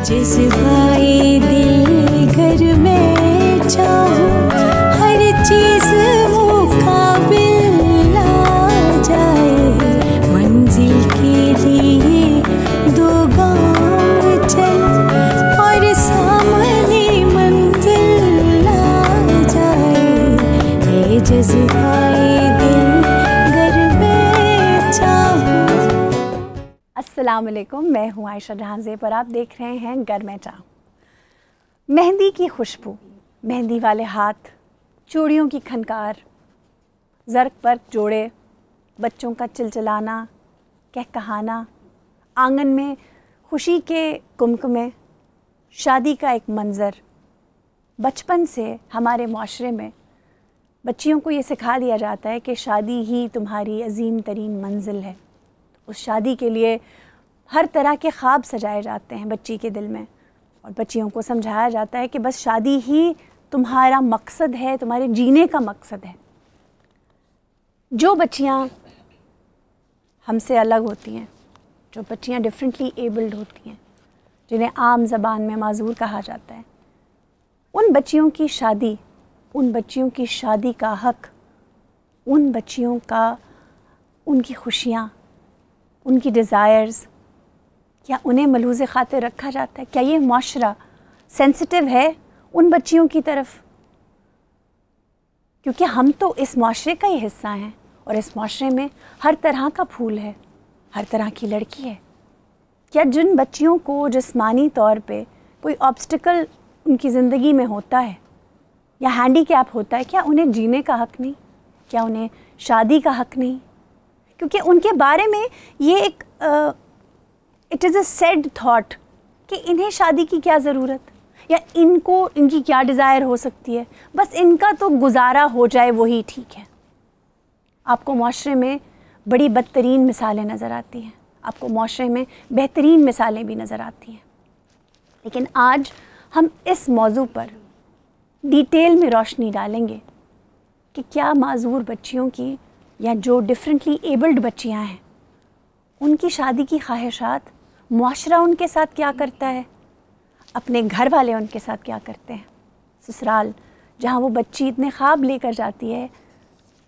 जज्बाए दिल घर में चाहूं हर चीज मुकाबिल आ जाए मंजिल के लिए दो गांव चल और सामने मंजिल आ जाए जज्बाए दिल घर में चाहूं। अस्सलाम वालेकुम, मैं हूँ आयशा जहांज़ेब और आप देख रहे हैं घर में चाहूं। मेहंदी की खुशबू, मेहंदी वाले हाथ, चूड़ियों की खनकार, ज़र्क पर जोड़े, बच्चों का चिलचिलाना, कहकहाना, आंगन में खुशी के कुमकुमे, शादी का एक मंज़र। बचपन से हमारे माशरे में बच्चियों को ये सिखा दिया जाता है कि शादी ही तुम्हारी अजीम तरीन मंजिल है। उस शादी के लिए हर तरह के ख्वाब सजाए जाते हैं बच्ची के दिल में, और बच्चियों को समझाया जाता है कि बस शादी ही तुम्हारा मकसद है, तुम्हारे जीने का मकसद है। जो बच्चियां हमसे अलग होती हैं, जो बच्चियां डिफरेंटली एबल्ड होती हैं, जिन्हें आम ज़बान में माजूर कहा जाता है, उन बच्चियों की शादी, उन बच्चियों की शादी का हक, उन बच्चियों का, उनकी खुशियाँ, उनकी डिज़ायर्स, क्या उन्हें मलूज़ ख़ातिर रखा जाता है? क्या ये माशरा सेंसिटिव है उन बच्चियों की तरफ? क्योंकि हम तो इस माशरे का ही हिस्सा हैं और इस माशरे में हर तरह का फूल है, हर तरह की लड़की है। क्या जिन बच्चियों को जिस्मानी तौर पे कोई ऑब्स्टिकल उनकी ज़िंदगी में होता है या हैंडीकैप होता है, क्या उन्हें जीने का हक़ नहीं? क्या उन्हें शादी का हक़ नहीं? क्योंकि उनके बारे में ये एक it is a said thought कि इन्हें शादी की क्या ज़रूरत, या इनको इनकी क्या डिज़ायर हो सकती है, बस इनका तो गुजारा हो जाए वही ठीक है। आपको माशरे में बड़ी बदतरीन मिसालें नज़र आती हैं, आपको माशरे में बेहतरीन मिसालें भी नज़र आती हैं, लेकिन आज हम इस मौजू पर डिटेल में रोशनी डालेंगे कि क्या माजूर बच्चियों की या जो डिफरेंटली एबल्ड बच्चियां हैं, उनकी शादी की ख्वाहिशात मुआशरा उनके साथ क्या करता है, अपने घर वाले उनके साथ क्या करते हैं, ससुराल जहां वो बच्ची इतने ख्वाब लेकर जाती है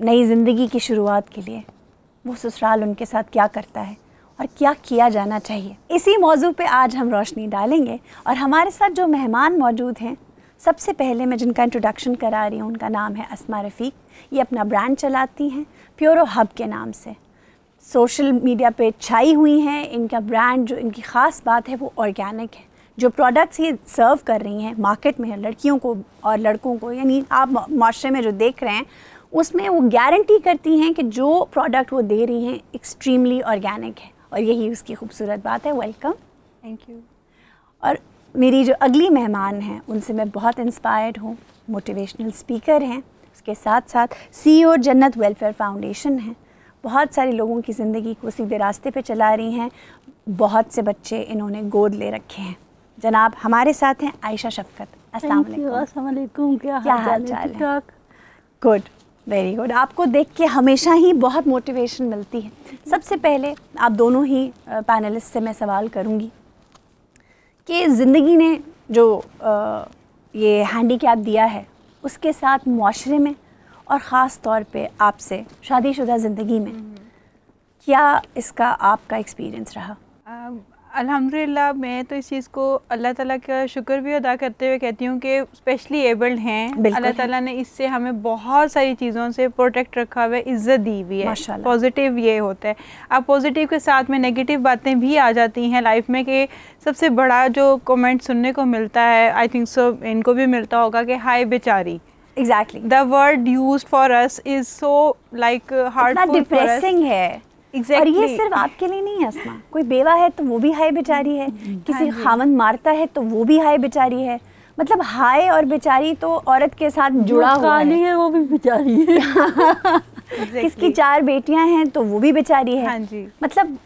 नई ज़िंदगी की शुरुआत के लिए, वो ससुराल उनके साथ क्या करता है और क्या किया जाना चाहिए। इसी मौजू पे आज हम रोशनी डालेंगे और हमारे साथ जो मेहमान मौजूद हैं, सबसे पहले मैं जिनका इंट्रोडक्शन करा रही हूँ उनका नाम है अस्मा रफ़ीक। ये अपना ब्रांड चलाती हैं प्योरो हब के नाम से, सोशल मीडिया पे छाई हुई हैं। इनका ब्रांड, जो इनकी ख़ास बात है वो ऑर्गेनिक है। जो प्रोडक्ट्स ये सर्व कर रही हैं मार्केट में लड़कियों को और लड़कों को, यानी आप माशरे में जो देख रहे हैं उसमें वो गारंटी करती हैं कि जो प्रोडक्ट वो दे रही हैं एक्सट्रीमली ऑर्गेनिक है, और यही उसकी खूबसूरत बात है। वेलकम। Thank you. और मेरी जो अगली मेहमान हैं उनसे मैं बहुत इंस्पायर्ड हूँ। मोटिवेशनल स्पीकर हैं, उसके साथ साथ CEO जन्नत वेलफेयर फाउंडेशन हैं, बहुत सारे लोगों की ज़िंदगी को सीधे रास्ते पे चला रही हैं, बहुत से बच्चे इन्होंने गोद ले रखे हैं। जनाब हमारे साथ हैं आयशा शफकत। अस्सलाम वालेकुम। क्या हाल चाल है? Good, very good. आपको देख के हमेशा ही बहुत मोटिवेशन मिलती है। सबसे पहले आप दोनों ही पैनलिस्ट से मैं सवाल करूँगी कि ज़िंदगी ने जो ये हैंडीकैप दिया है उसके साथ मुआशरे में और ख़ास तौर पे आपसे शादीशुदा ज़िंदगी में क्या इसका आपका एक्सपीरियंस रहा? अल्हम्दुलिल्लाह, मैं तो इस चीज़ को अल्लाह ताला का शुक्र भी अदा करते हुए कहती हूँ कि स्पेशली एबल्ड हैं, अल्लाह ताला ने इससे हमें बहुत सारी चीज़ों से प्रोटेक्ट रखा हुआ है, इज़्ज़त दी हुई है। पॉजिटिव ये होता है। अब पॉजिटिव के साथ में नेगेटिव बातें भी आ जाती हैं लाइफ में, कि सबसे बड़ा जो कमेंट सुनने को मिलता है, आई थिंक सो इनको भी मिलता होगा, कि हाय बेचारी। Exactly, the word used for us is so like heartful, depressing है। Exactly. और ये सिर्फ आपके लिए नहीं है अस्मा, कोई बेवा है तो वो भी हाय बेचारी है, किसी खामन मारता है तो वो भी हाय बेचारी है। मतलब हाय और बेचारी तो औरत के साथ जुड़ा हुआ है, वो भी बेचारी है। exactly. किसकी 4 बेटियां हैं तो वो भी बेचारी है। हाँ जी। मतलब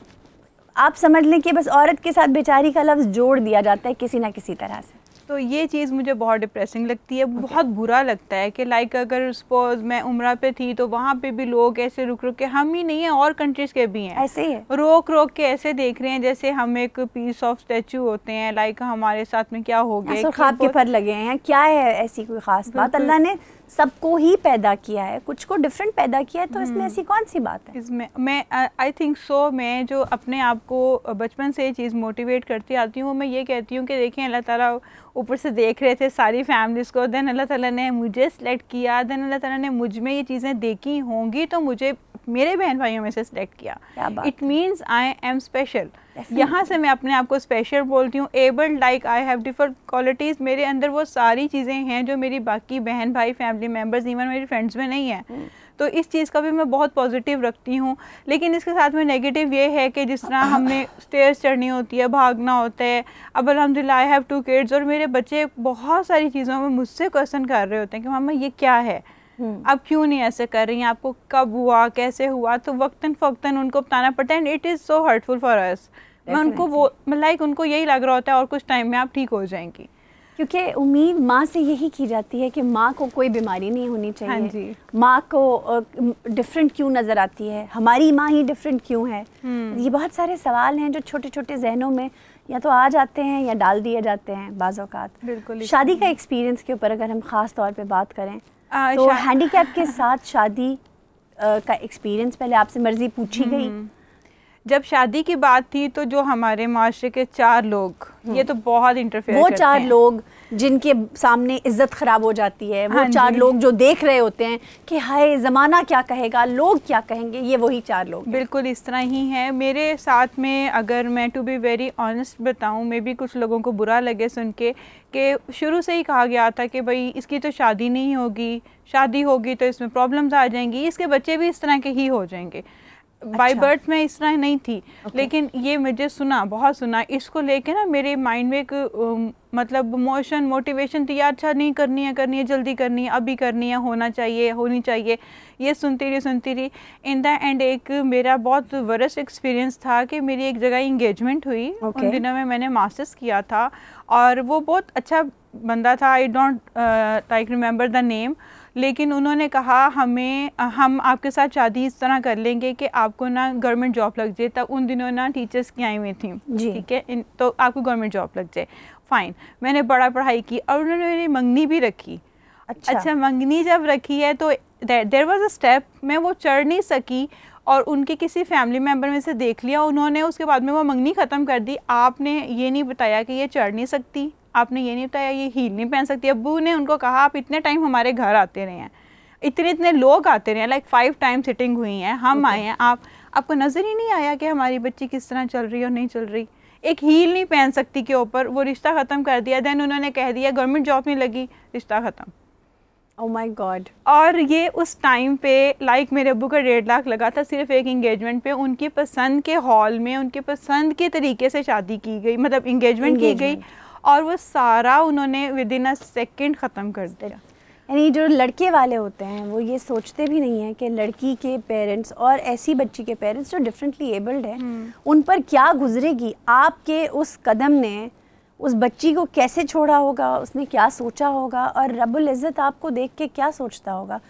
आप समझ लें कि बस औरत के साथ बेचारी का लफ्ज़ जोड़ दिया जाता है किसी ना किसी तरह से। तो ये चीज़ मुझे बहुत डिप्रेसिंग लगती है, बहुत बुरा लगता है कि लाइक अगर सपोज मैं उम्रा पे थी तो वहाँ पे भी लोग ऐसे रुक रुक के, हम ही नहीं है और कंट्रीज के भी हैं, ऐसे ही है, रोक रोक के ऐसे देख रहे हैं जैसे हम एक पीस ऑफ स्टैचू होते हैं, लाइक हमारे साथ में क्या हो गया, ख्वाब के पर लगे हैं। क्या है ऐसी कोई खास बात? अल्लाह ने सबको ही पैदा किया है, कुछ को डिफरेंट पैदा किया है, तो इसमें ऐसी कौन सी बात है? इसमें मैं आई थिंक सो, मैं जो अपने आप को बचपन से ये चीज़ मोटिवेट करती आती हूँ, मैं ये कहती हूँ कि देखें अल्लाह ताला ऊपर से देख रहे थे सारी फैमिलीज़ को, देन अल्लाह ताला ने मुझे सिलेक्ट किया, देन अल्लाह ताला ने मुझ में ये चीज़ें देखी होंगी तो मुझे मेरे बहन भाइयों में से सिलेक्ट किया। It means I am special. यहाँ से मैं अपने आप को स्पेशल बोलती हूँ। Abled, like I have different qualities, मेरे अंदर वो सारी चीज़ें हैं जो मेरी बाकी बहन भाई, फैमिली मेम्बर्स, इवन मेरी फ्रेंड्स में नहीं है। तो इस चीज़ का भी मैं बहुत पॉजिटिव रखती हूँ। लेकिन इसके साथ में नेगेटिव ये है कि जिस तरह हमने स्टेयर्स चढ़नी होती है, भागना होता है, अब अल्हम्दुलिल्लाह आई हैव 2 किड्स और मेरे बच्चे बहुत सारी चीज़ों में मुझसे क्वेश्चन कर रहे होते हैं कि मामा ये क्या है, अब क्यों नहीं ऐसे कर रही हैं, आपको कब हुआ, कैसे हुआ, तो वक्तन फ़क्तन उनको बताना पड़ता है। And it is so hurtful for us. मैं उनको वो लाइक उनको यही लग रहा होता है और कुछ टाइम में आप ठीक हो जाएंगी, क्योंकि उम्मीद माँ से यही की जाती है कि माँ को कोई बीमारी नहीं होनी चाहिए। हाँ जी। माँ को डिफरेंट क्यों नज़र आती है, हमारी माँ ही डिफरेंट क्यों है? ये बहुत सारे सवाल हैं जो छोटे छोटे जहनों में या तो आ जाते हैं या डाल दिए जाते हैं बाज़ औक़ात। बिल्कुल। शादी का एक्सपीरियंस के ऊपर अगर हम ख़ास तौर पे बात करें तो हैंडीकैप के साथ शादी का एक्सपीरियंस, पहले आपसे मर्ज़ी पूछी गई। जब शादी की बात थी तो जो हमारे माशरे के 4 लोग, ये तो बहुत इंटरफेयर वो करते 4 हैं। लोग जिनके सामने इज्जत खराब हो जाती है, वो 4 लोग जो देख रहे होते हैं कि हाय ज़माना क्या कहेगा, लोग क्या कहेंगे, ये वही 4 लोग। बिल्कुल इस तरह ही है मेरे साथ में। अगर मैं टू बी वेरी ऑनेस्ट बताऊं, मे भी कुछ लोगों को बुरा लगे सुन के कि शुरू से ही कहा गया था कि भाई इसकी तो शादी नहीं होगी, शादी होगी तो इसमें प्रॉब्लम्स आ जाएंगी, इसके बच्चे भी इस तरह के ही हो जाएंगे। बाय बर्थ में इस तरह नहीं थी। लेकिन ये मुझे बहुत सुना, इसको लेके ना मेरे माइंड में एक मतलब मोटिवेशन थी, यार अच्छा नहीं करनी है, जल्दी करनी है, अभी करनी है, होनी चाहिए। ये सुनती रही। इन द एंड एक मेरा बहुत वर्स्ट एक्सपीरियंस था कि मेरी एक जगह इंगेजमेंट हुई। उन दिनों में मैंने मास्टर्स किया था और वो बहुत अच्छा बंदा था, I don't like remember the name, लेकिन उन्होंने कहा हम आपके साथ शादी इस तरह कर लेंगे कि आपको ना गवर्नमेंट जॉब लग जाए। तब उन दिनों ना टीचर्स की आई हुई थी, ठीक है, तो आपको गवर्नमेंट जॉब लग जाए, फाइन। मैंने बड़ा पढ़ाई की और उन्होंने मेरी मंगनी भी रखी। अच्छा मंगनी जब रखी है तो देयर वाज अ स्टेप, मैं वो चढ़ नहीं सकी और उनके किसी फैमिली मेम्बर में से देख लिया उन्होंने, उसके बाद में वो मंगनी ख़त्म कर दी। आपने ये नहीं बताया कि ये चढ़ नहीं सकती, आपने ये नहीं बताया ये हील नहीं पहन सकती। अब्बू ने उनको कहा आप इतने टाइम हमारे घर आते रहे हैं, इतने लोग आते रहे हैं, लाइक 5 टाइम सिटिंग हुई हैं, हम आए हैं, आपको नज़र ही नहीं आया कि हमारी बच्ची किस तरह चल रही है और नहीं चल रही, एक हील नहीं पहन सकती के ऊपर। वो रिश्ता ख़त्म कर दिया। देन उन्होंने कह दिया गवर्नमेंट जॉब नहीं लगी, रिश्ता ख़त्म। Oh my God. और ये उस टाइम पे लाइक मेरे अब्बू का 1.5 लाख लगा था सिर्फ एक इंगेजमेंट पे। उनकी पसंद के हॉल में उनके पसंद के तरीके से शादी की गई, मतलब इंगेजमेंट की गई और वो सारा उन्होंने विदिन अ सेकेंड ख़त्म कर दिया। यानी जो लड़के वाले होते हैं वो ये सोचते भी नहीं हैं कि लड़की के पेरेंट्स और ऐसी बच्ची के पेरेंट्स जो डिफरेंटली एबल्ड है उन पर क्या गुजरेगी। आपके उस कदम ने उस बच्ची को कैसे छोड़ा होगा, उसने क्या सोचा होगा और रब्बुल इज़्ज़त आपको देख के क्या सोचता होगा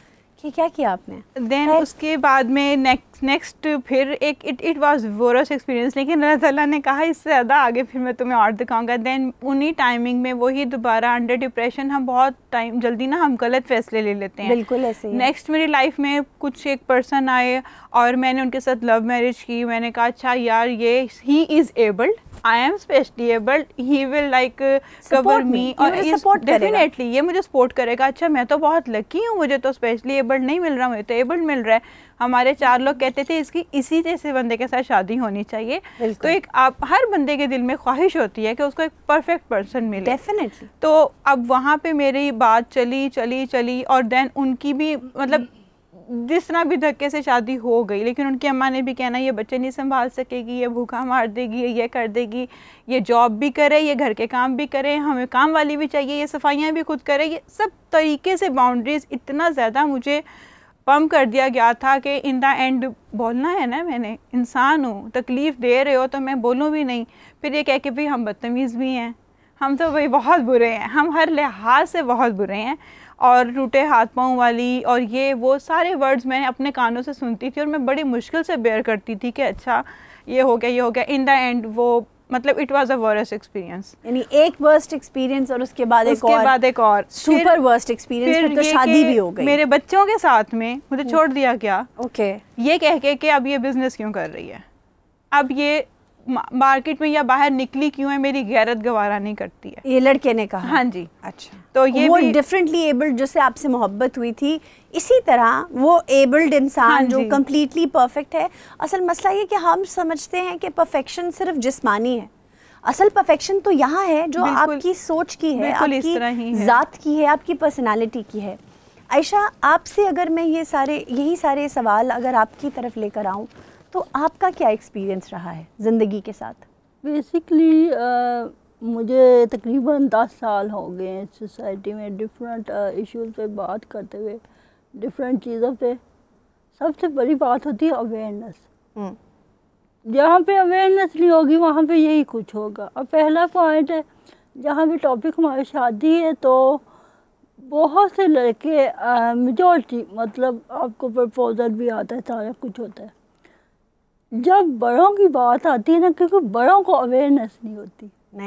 कि क्या किया आपने। देन उसके बाद में नेक्स्ट फिर एक इट वाज वर्स्ट एक्सपीरियंस, लेकिन अल्लाह ताला ने कहा इससे ज़्यादा आगे फिर मैं तुम्हें और दिखाऊंगा। देन उन्हीं टाइमिंग में वही दोबारा अंडर डिप्रेशन, हम बहुत टाइम जल्दी ना हम गलत फैसले ले लेते हैं। बिल्कुल ऐसे ही। नेक्स्ट मेरी लाइफ में कुछ एक पर्सन आए और मैंने उनके साथ लव मैरिज की। मैंने कहा अच्छा यार ये he is abled, I am specially abled, he will like cover मी और डेफिनेटली ये मुझे सपोर्ट करेगा। अच्छा मैं तो बहुत लकी हूँ, मुझे तो स्पेशली एबल्ड नहीं मिल रहा, मुझे तो एबल्ड मिल रहा है। हमारे 4 लोग कहते थे इसकी इसी जैसे बंदे के साथ शादी होनी चाहिए। तो एक आप हर बंदे के दिल में ख्वाहिश होती है कि उसको एक परफेक्ट पर्सन मिले। डेफिनेटली। तो अब वहाँ पे मेरी बात चली और देन उनकी भी मतलब जिस तरह भी धक्के से शादी हो गई, लेकिन उनकी अम्मा ने भी कहना ये बच्चे नहीं संभाल सकेगी, ये भूखा मार देगी, ये कर देगी, ये जॉब भी करे, ये घर के काम भी करे, हमें काम वाली भी चाहिए, ये सफाइयाँ भी खुद करे। ये सब तरीके से बाउंड्रीज इतना ज़्यादा मुझे पम्प कर दिया गया था कि इन द एंड बोलना है ना, मैंने इंसान हूँ, तकलीफ़ दे रहे हो तो मैं बोलूँ भी नहीं। फिर ये कह के भी हम बदतमीज़ भी हैं, हम तो भाई बहुत बुरे हैं, हम हर लिहाज से बहुत बुरे हैं। और टूटे हाथ पाँव वाली और ये वो सारे वर्ड्स मैंने अपने कानों से सुनती थी और मैं बड़ी मुश्किल से बेयर करती थी कि अच्छा ये हो गया, ये हो गया। इन द एंड वो मतलब it was a worst experience. यानी एक वर्स्ट एक्सपीरियंस और उसके बाद एक और सुपर वर्स्ट एक्सपीरियंस, फिर तो शादी भी हो गई। मेरे बच्चों के साथ में मुझे छोड़ दिया गया। ओके। ये कह के कि अब ये बिजनेस क्यों कर रही है, अब ये मार्केट में या बाहर निकली क्यों है, मेरी गैरत गवारा नहीं करती है। ये लड़के ने कहा? हाँ जी। अच्छा, तो ये वो डिफरेंटली एबल्ड जिससे आपसे मोहब्बत हुई थी, इसी तरह वो एबल्ड इंसान हाँ जो कम्प्लीटली परफेक्ट है। असल मसला ये कि हम समझते हैं कि परफेक्शन सिर्फ जिस्मानी है, असल परफेक्शन तो यहाँ है जो आपकी सोच की है, आपकी ज़ात की है, आपकी पर्सनालिटी की है। आयशा, आपसे अगर मैं यही सारे सवाल अगर आपकी तरफ लेकर आऊँ तो आपका क्या एक्सपीरियंस रहा है ज़िंदगी के साथ? बेसिकली मुझे तकरीबन 10 साल हो गए हैं सोसाइटी में डिफरेंट इश्यूज पे बात करते हुए, डिफरेंट चीज़ों पे। सबसे बड़ी बात होती है अवेयरनेस। जहाँ पे अवेयरनेस नहीं होगी वहाँ पे यही कुछ होगा। अब पहला पॉइंट है, जहाँ पे टॉपिक हमारी शादी है तो बहुत से लड़के मेजॉरिटी मतलब आपको प्रपोजल भी आता है, सारा कुछ होता है। जब बड़ों की बात आती है ना, क्योंकि बड़ों को अवेयरनेस नहीं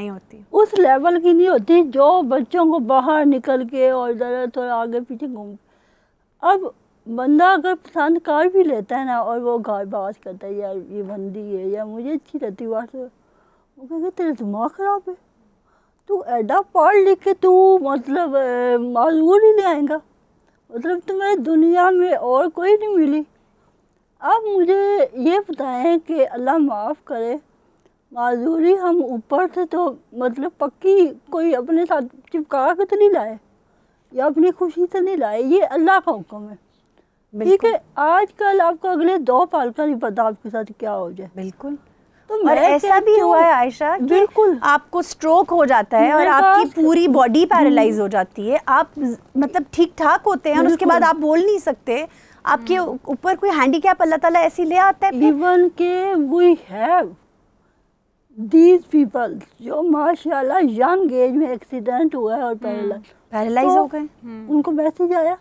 होती, उस लेवल की नहीं होती जो बच्चों को बाहर निकल के और ज़रा थोड़ा आगे पीछे घूम। अब बंदा अगर पसंद कर भी लेता है ना और वो घर बात करता है यार ये बंदी है या मुझे अच्छी रहती बात, वो कहेंगे तेरा दिमाग ख़राब है, तू एडा पढ़ लिख के तू मतलब माजूर ही ले आएगा, मतलब तुम्हें दुनिया में और कोई नहीं मिली। अब मुझे ये बताएं कि अल्लाह माफ़ करे, माजूरी हम ऊपर से तो मतलब पक्की कोई अपने साथ चिपका के तो नहीं लाए या अपनी खुशी से नहीं लाए, ये अल्लाह का हुक्म है। ठीक है, आजकल आपको अगले 2 पल का नहीं पता आपके साथ क्या हो जाए। बिल्कुल। तो और ऐसा भी हुआ है आयशा, बिल्कुल आपको स्ट्रोक हो जाता है और आपकी पूरी बॉडी पैरालाइज हो जाती है, आप मतलब ठीक ठाक होते हैं और उसके बाद आप बोल नहीं सकते, आपके ऊपर कोई हैंडीकैप अल्लाह ताला ऐसी ले आता है। इवन के वी हैव दीज पीपल जो माशाल्लाह यंग एज में एक्सीडेंट हुआ है और पैरालाइज हो गए, उनको मैसेज आया,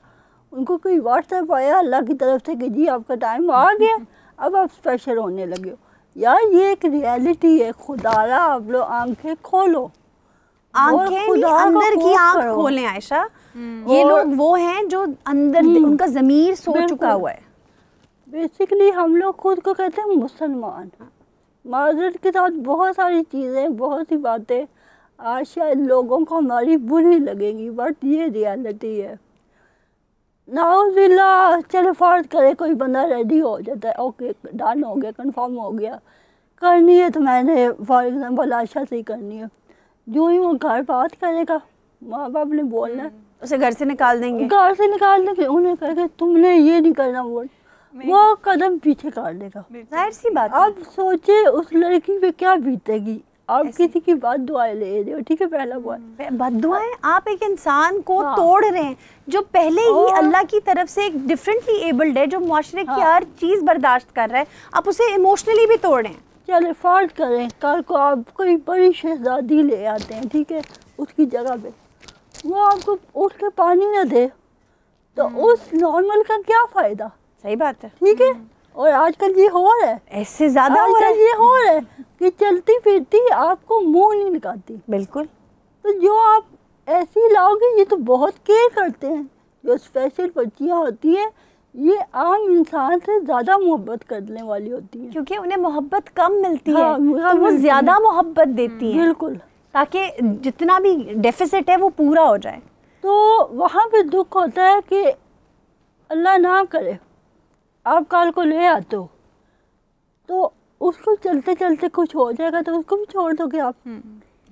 उनको कोई व्हाट्सएप आया अल्लाह की तरफ से कि जी आपका टाइम आ गया, अब आप स्पेशल होने लगे हो। यार ये एक रियलिटी है, खुदारा आप लोग आंखें खोलो, आंखें अंदर की आंख खोलें आयशा। ये लोग वो हैं जो अंदर उनका ज़मीर सो चुका हुआ है। बेसिकली हम लोग खुद को कहते हैं मुसलमान, माजरत के साथ बहुत सारी चीज़ें, बहुत सी बातें आज शायद लोगों को हमारी बुरी लगेंगी, बट ये रियलिटी है। नाउज़ुबिल्लाह, चलो फर्ज करे कोई बंदा रेडी हो जाता है, ओके डन हो गया, कंफर्म हो गया, करनी है तो मैंने फॉर एग्जांपल आशा से ही करनी है, जो ही वो घर बात करेगा माँ बाप ने बोलना है उसे घर से निकाल देंगे, उन्हें कहेंगे तुमने ये नहीं करना, वो कदम पीछे काट देगा। जाहिर सी बात। अब सोचे उस लड़की पे क्या बीतेगी। आप किसी की बात दुआएं ले रहे हो, ठीक है, पहला बात दुआएं, आप एक इंसान को तोड़ रहे हैं जो पहले ही अल्लाह की तरफ से एक डिफरेंटली एबल्ड है, जो मुआशरे की हर चीज़ बर्दाश्त कर रहा है, आप उसे इमोशनली भी तोड़ रहे हैं। चले फर्ज करें कल को आप कोई बड़ी शहजादी ले आते हैं, ठीक है, उसकी जगह पे वो आपको उठ के पानी ना दे तो उस नॉर्मल का क्या फ़ायदा। सही बात है, ठीक है। और आजकल ये हो रहा है, ऐसे ज़्यादा हो रहा है, ये हो रहा है कि चलती फिरती आपको मुंह नहीं निकालती। बिल्कुल। तो जो आप ऐसी लाओगे, ये तो बहुत केयर करते हैं, जो स्पेशल बच्चियाँ होती हैं ये आम इंसान से ज़्यादा मोहब्बत करने वाली होती हैं, क्योंकि उन्हें मोहब्बत कम मिलती है तो वो ज़्यादा मोहब्बत देती हैं, बिल्कुल, ताकि जितना भी डेफिसिट है वो पूरा हो जाए। तो वहाँ पे दुख होता है कि अल्लाह ना करे आप कल को ले आते हो तो उसको चलते चलते कुछ हो जाएगा तो उसको भी छोड़ दोगे आप।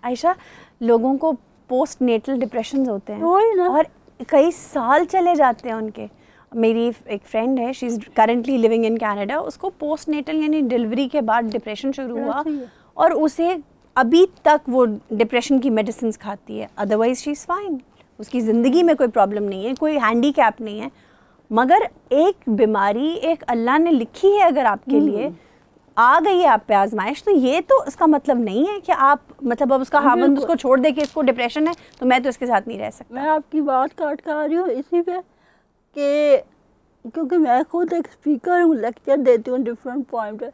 आयशा, लोगों को पोस्ट नेटल डिप्रेशन होते हैं ना, और कई साल चले जाते हैं उनके। मेरी एक फ्रेंड है, she is currently living in Canada, उसको पोस्ट नेटल यानी डिलीवरी के बाद डिप्रेशन शुरू हुआ और उसे अभी तक वो डिप्रेशन की मेडिसिन खाती है, अदरवाइज शी इज़ फाइन, उसकी ज़िंदगी में कोई प्रॉब्लम नहीं है, कोई हैंडीकैप नहीं है। मगर एक बीमारी एक अल्लाह ने लिखी है अगर आपके लिए, आ गई है आप पे आजमाइश, तो ये तो इसका मतलब नहीं है कि आप मतलब अब उसका हामन उसको छोड़ दे कि इसको डिप्रेशन है तो मैं तो इसके साथ नहीं रह सकता। मैं आपकी बात काट कर आ रही हूँ इसी पे कि क्योंकि मैं खुद एक स्पीकर हूँ, लेक्चर देती हूँ डिफरेंट पॉइंट पे।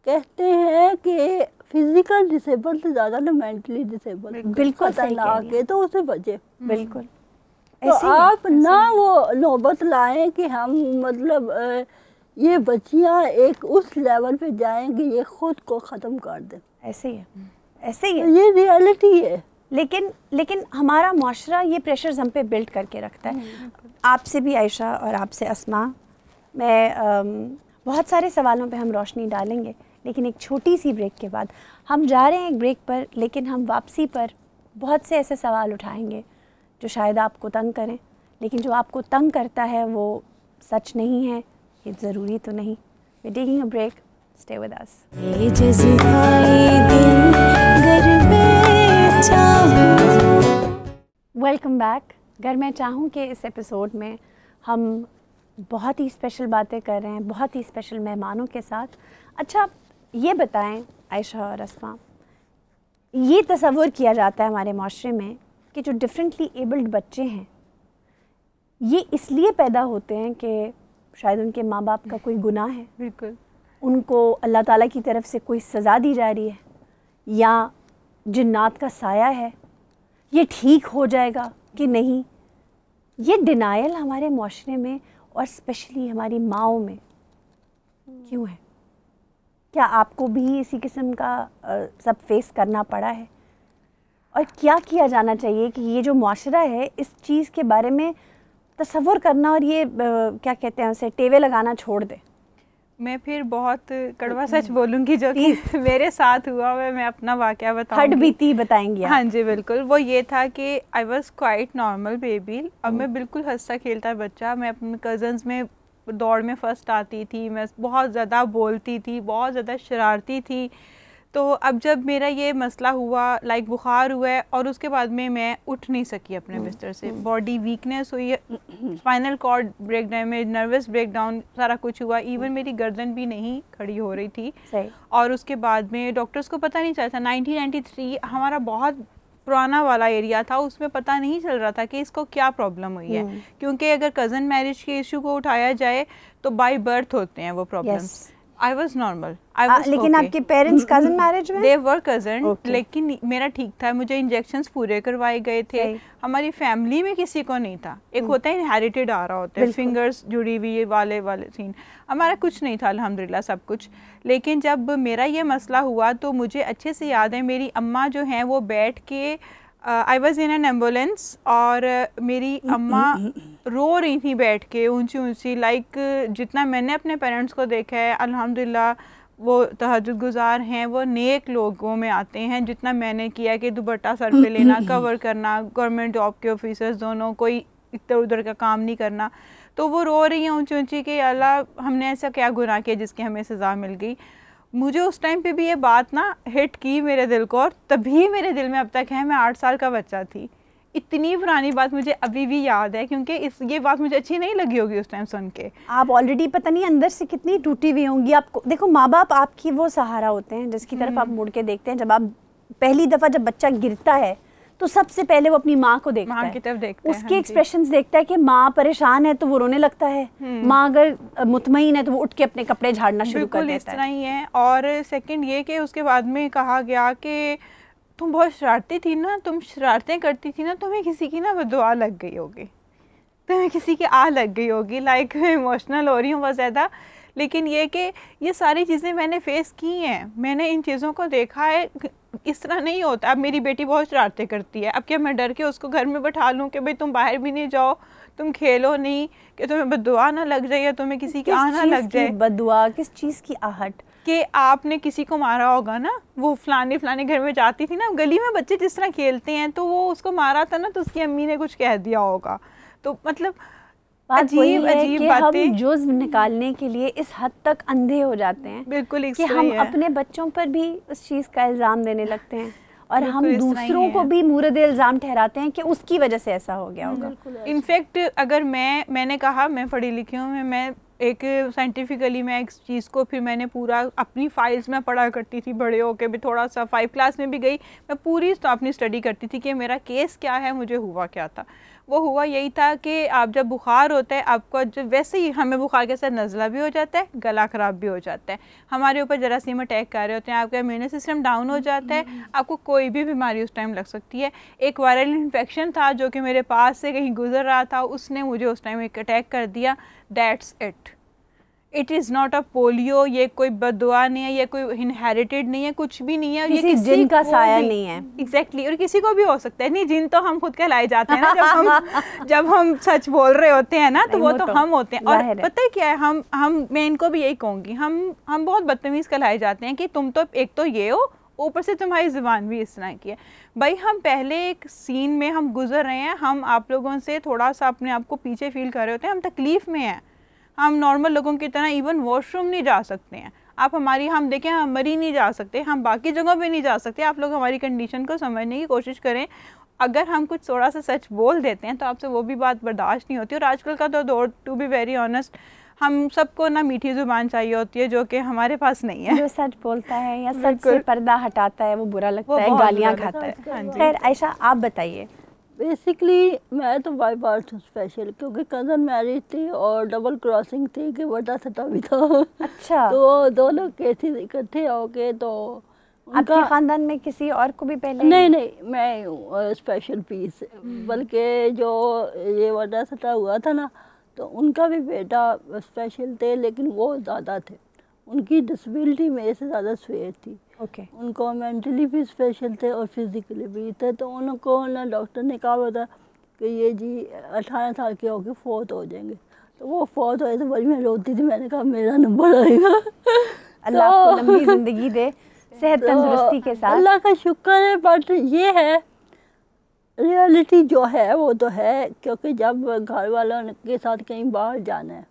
कहते हैं कि फिजिकल डिसेबल से ज़्यादा ना मेंटली डिसेबल बिल्कुल सही कह रही के तो उसे बचे। बिल्कुल तो आप ना वो नौबत लाएं कि हम मतलब ये बच्चियां एक उस लेवल पे जाएं कि ये खुद को ख़त्म कर दें। ऐसे ही है, ऐसे ही है। तो ये रियलिटी है। लेकिन हमारा माशरा ये प्रेशर्स हम पे बिल्ड करके रखता है। आपसे भी आयशा और आपसे अस्मा, मैं बहुत सारे सवालों पे हम रोशनी डालेंगे, लेकिन एक छोटी सी ब्रेक के बाद हम जा रहे हैं एक ब्रेक पर, लेकिन हम वापसी पर बहुत से ऐसे सवाल उठाएंगे जो शायद आपको तंग करें, लेकिन जो आपको तंग करता है वो सच नहीं है, ये ज़रूरी तो नहीं। We taking a break, stay with us. ये जज़्बाए दिल गर मैं चाहूं। Welcome back. अगर मैं चाहूँ कि इस एपिसोड में हम बहुत ही स्पेशल बातें कर रहे हैं, बहुत ही स्पेशल मेहमानों के साथ। अच्छा ये बताएं आयशा और अस्मा, ये तसव्वुर किया जाता है हमारे माशरे में कि जो डिफरेंटली एबल्ड बच्चे हैं ये इसलिए पैदा होते हैं कि शायद उनके माँ बाप का कोई गुनाह है, बिल्कुल उनको अल्लाह ताला की तरफ से कोई सज़ा दी जा रही है, या जिन्नात का साया है, ये ठीक हो जाएगा कि नहीं। ये डिनायल हमारे माशरे में और स्पेशली हमारी माँओं में क्यों है? क्या आपको भी इसी किस्म का सब फेस करना पड़ा है? और क्या किया जाना चाहिए कि ये जो माशरा है इस चीज़ के बारे में तसव्वुर करना और ये क्या कहते हैं उसे टेवे लगाना छोड़ दे? मैं फिर बहुत कड़वा सच बोलूँगी जो कि मेरे साथ हुआ हुआ है, मैं अपना वाक़या बताऊँगी। हट बीती बताएंगी आप? हाँ जी बिल्कुल। वो ये था कि I was quite normal baby. अब मैं बिल्कुल हंसता खेलता बच्चा, मैं अपने कज़न्स में दौड़ में फ़र्स्ट आती थी, मैं बहुत ज़्यादा बोलती थी, बहुत ज़्यादा शरारती थी। तो अब जब मेरा ये मसला हुआ, लाइक बुखार हुआ है और उसके बाद में मैं उठ नहीं सकी अपने बिस्तर से, बॉडी वीकनेस हुई है, spinal cord break damage, nervous breakdown, सारा कुछ हुआ। इवन मेरी गर्दन भी नहीं खड़ी हो रही थी। सही। और उसके बाद में डॉक्टर्स को पता नहीं चला था। 1993 हमारा बहुत पुराना वाला एरिया था, उसमें पता नहीं चल रहा था कि इसको क्या प्रॉब्लम हुई है, क्योंकि अगर कज़न मैरिज के इशू को उठाया जाए तो बाय बर्थ होते हैं वो problems. I was normal, I was लेकिन आपके पेरेंट्स कज़न मैरिज में? दे वर कज़न, लेकिन मेरा ठीक था, मुझे इंजेक्शंस पूरे करवाए गए थे। हमारी फैमिली में किसी को नहीं था। एक होता है इनहेरिटेड आ रहा होता है, फिंगर्स जुड़ी हुई वाले सीन, हमारा कुछ नहीं था अल्हम्दुलिल्लाह सब कुछ। लेकिन जब मेरा ये मसला हुआ तो मुझे अच्छे से याद है, मेरी अम्मा जो हैं वो बैठ के, I was in an ambulance और मेरी अम्मा रो रही थी बैठ के ऊंची ऊंची, लाइक जितना मैंने अपने पेरेंट्स को देखा है अल्हम्दुलिल्लाह वो तहज्जुद गुजार हैं, वो नेक लोगों में आते हैं। जितना मैंने किया कि दुपट्टा सर पे लेना, कवर करना, गवर्नमेंट जॉब के ऑफिसर्स दोनों, कोई इधर उधर का काम नहीं करना, तो वो रो रही हैं ऊंची ऊंची कि अल्लाह हमने ऐसा क्या गुनाह किया जिसकी हमें सज़ा मिल गई। मुझे उस टाइम पे भी ये बात ना हिट की मेरे दिल को, और तभी मेरे दिल में अब तक है। मैं 8 साल का बच्चा थी, इतनी पुरानी बात मुझे अभी भी याद है, क्योंकि ये बात मुझे अच्छी नहीं लगी होगी उस टाइम सुन के। आप ऑलरेडी पता नहीं अंदर से कितनी टूटी हुई होंगी। आपको देखो, माँ बाप आपकी वो सहारा होते हैं जिसकी तरफ आप मुड़ के देखते हैं। जब आप पहली दफ़ा जब बच्चा गिरता है तो सबसे पहले वो अपनी माँ को देखता है, माँ की तरफ देखता है, उसके एक्सप्रेशंस देखता है कि माँ परेशान है तो वो रोने लगता है, माँ अगर मुतमईन है तो वो उठ के अपने कपड़े झाड़ना शुरू कर देता है। इस तरह ही है। और सेकंड ये कि उसके बाद में कहा गया कि तुम बहुत शरारती थी ना, तुम शरारतें करती थी ना, तुम्हें किसी की ना बददुआ लग गई होगी, तुम्हें किसी की आ लग गई होगी। लाइक इमोशनल हो रही हूँ बहुत ज़्यादा, लेकिन ये कि ये सारी चीज़ें मैंने फेस की हैं, मैंने इन चीज़ों को देखा है। इस तरह नहीं होता। अब मेरी बेटी बहुत शरारतें करती है, अब क्या मैं डर के उसको घर में बैठा लूँ कि भाई तुम बाहर भी नहीं जाओ, तुम खेलो नहीं, कि तुम्हें बददुआ ना लग जाए या तुम्हें किसी की आह ना लग जाए। बददुआ किस चीज़ की आहट? कि आपने किसी को मारा होगा ना, वो फलाने घर में जाती थी ना, गली में बच्चे जिस तरह खेलते हैं, तो वो उसको मारा था ना, तो उसकी अम्मी ने कुछ कह दिया होगा। तो मतलब अजीब बातें, हम जुज़्व निकालने के लिए इस हद तक अंधे हो जाते हैं, बिल्कुल कि हम अपने बच्चों पर भी उस चीज़ का इल्ज़ाम देने लगते हैं और हम दूसरों को भी मूरद इल्ज़ाम ठहराते हैं कि उसकी वजह से ऐसा हो गया होगा। इनफैक्ट अगर मैंने कहा मैं पढ़ी लिखी हूँ, मैं एक साइंटिफिकली मैं एक चीज़ को फिर मैंने पूरा अपनी फाइल्स में पढ़ा करती थी, बड़े होके भी थोड़ा सा 5 क्लास में भी गई, मैं पूरी अपनी स्टडी करती थी कि मेरा केस क्या है, मुझे हुआ क्या था। वो हुआ यही था कि आप जब बुखार होता है आपको, जब वैसे ही हमें बुखार के साथ नज़ला भी हो जाता है, गला ख़राब भी हो जाता है, हमारे ऊपर जरासीम अटैक कर रहे होते हैं, आपका इम्यून सिस्टम डाउन हो जाता है, आपको कोई भी बीमारी उस टाइम लग सकती है। एक वायरल इन्फेक्शन था जो कि मेरे पास से कहीं गुजर रहा था, उसने मुझे उस टाइम एक अटैक कर दिया। That's it is not a polio, ये कोई बददुआ नहीं है, ये कोई इनहेरिटेड नहीं है, कुछ भी नहीं है, ये किसी जिन का साया नहीं है। एग्जैक्टली, और किसी को भी हो सकता है। नहीं, जिन तो हम खुद कहलाए जाते हैं ना जब हम सच बोल रहे होते हैं ना, तो वो तो हम होते हैं। और पता है क्या है, मैं इनको भी यही कहूँगी, हम बहुत बदतमीज़ कहलाए जाते हैं कि तुम तो एक तो ये हो, ऊपर से तुम्हारी ज़ुबान भी इस तरह की है। भाई हम पहले एक सीन में हम गुजर रहे हैं, हम आप लोगों से थोड़ा सा अपने आप को पीछे फील कर रहे होते हैं, हम तकलीफ़ में हैं, हम नॉर्मल लोगों की तरह इवन वॉशरूम नहीं जा सकते हैं। आप हमारी, हम देखें, हम मरी नहीं जा सकते, हम बाकी जगहों पे नहीं जा सकते। आप लोग हमारी कंडीशन को समझने की कोशिश करें। अगर हम कुछ थोड़ा सा सच बोल देते हैं तो आपसे वो भी बात बर्दाश्त नहीं होती। और आजकल का तो दौर, टू बी वेरी ऑनेस्ट, हम सबको ना मीठी ज़ुबान चाहिए होती है, जो कि हमारे पास नहीं है। जो सच बोलता है या सच से पर्दा हटाता है वो बुरा लगता है, गालियाँ खाता है। खैर आयशा, आप बताइए। बेसिकली मैं तो बाय बर्थ हूँ स्पेशल, क्योंकि कज़न मैरिज थी और डबल क्रॉसिंग थी कि बड़ा सटा भी था। अच्छा। तो दो लोग केसेस इकट्ठे हो गए। तो आपके ख़ानदान में किसी और को भी पहले? नहीं, मैं हूँ स्पेशल पीस। बल्कि जो ये बड़ा सटा हुआ था ना, तो उनका भी बेटा स्पेशल थे, लेकिन वो ज़्यादा थे, उनकी डिसेबिलिटी मेरे से ज़्यादा स्वेयर थी। उनको मेंटली भी स्पेशल थे और फिज़िकली भी थे। तो उनको ना डॉक्टर ने कहा होता कि ये जी 18 साल के होके फोर्थ हो जाएंगे। तो वो फोर्थ हुए तो बड़ी मैं रोती थी, मैंने कहा मेरा नंबर आएगा। अल्लाह आपको लंबी ज़िंदगी दे, सेहत तंदुरुस्ती के साथ। अल्लाह का शुक्र है। बट ये है, रियलिटी जो है वो तो है, क्योंकि जब घर वालों के साथ कहीं बाहर जाना है,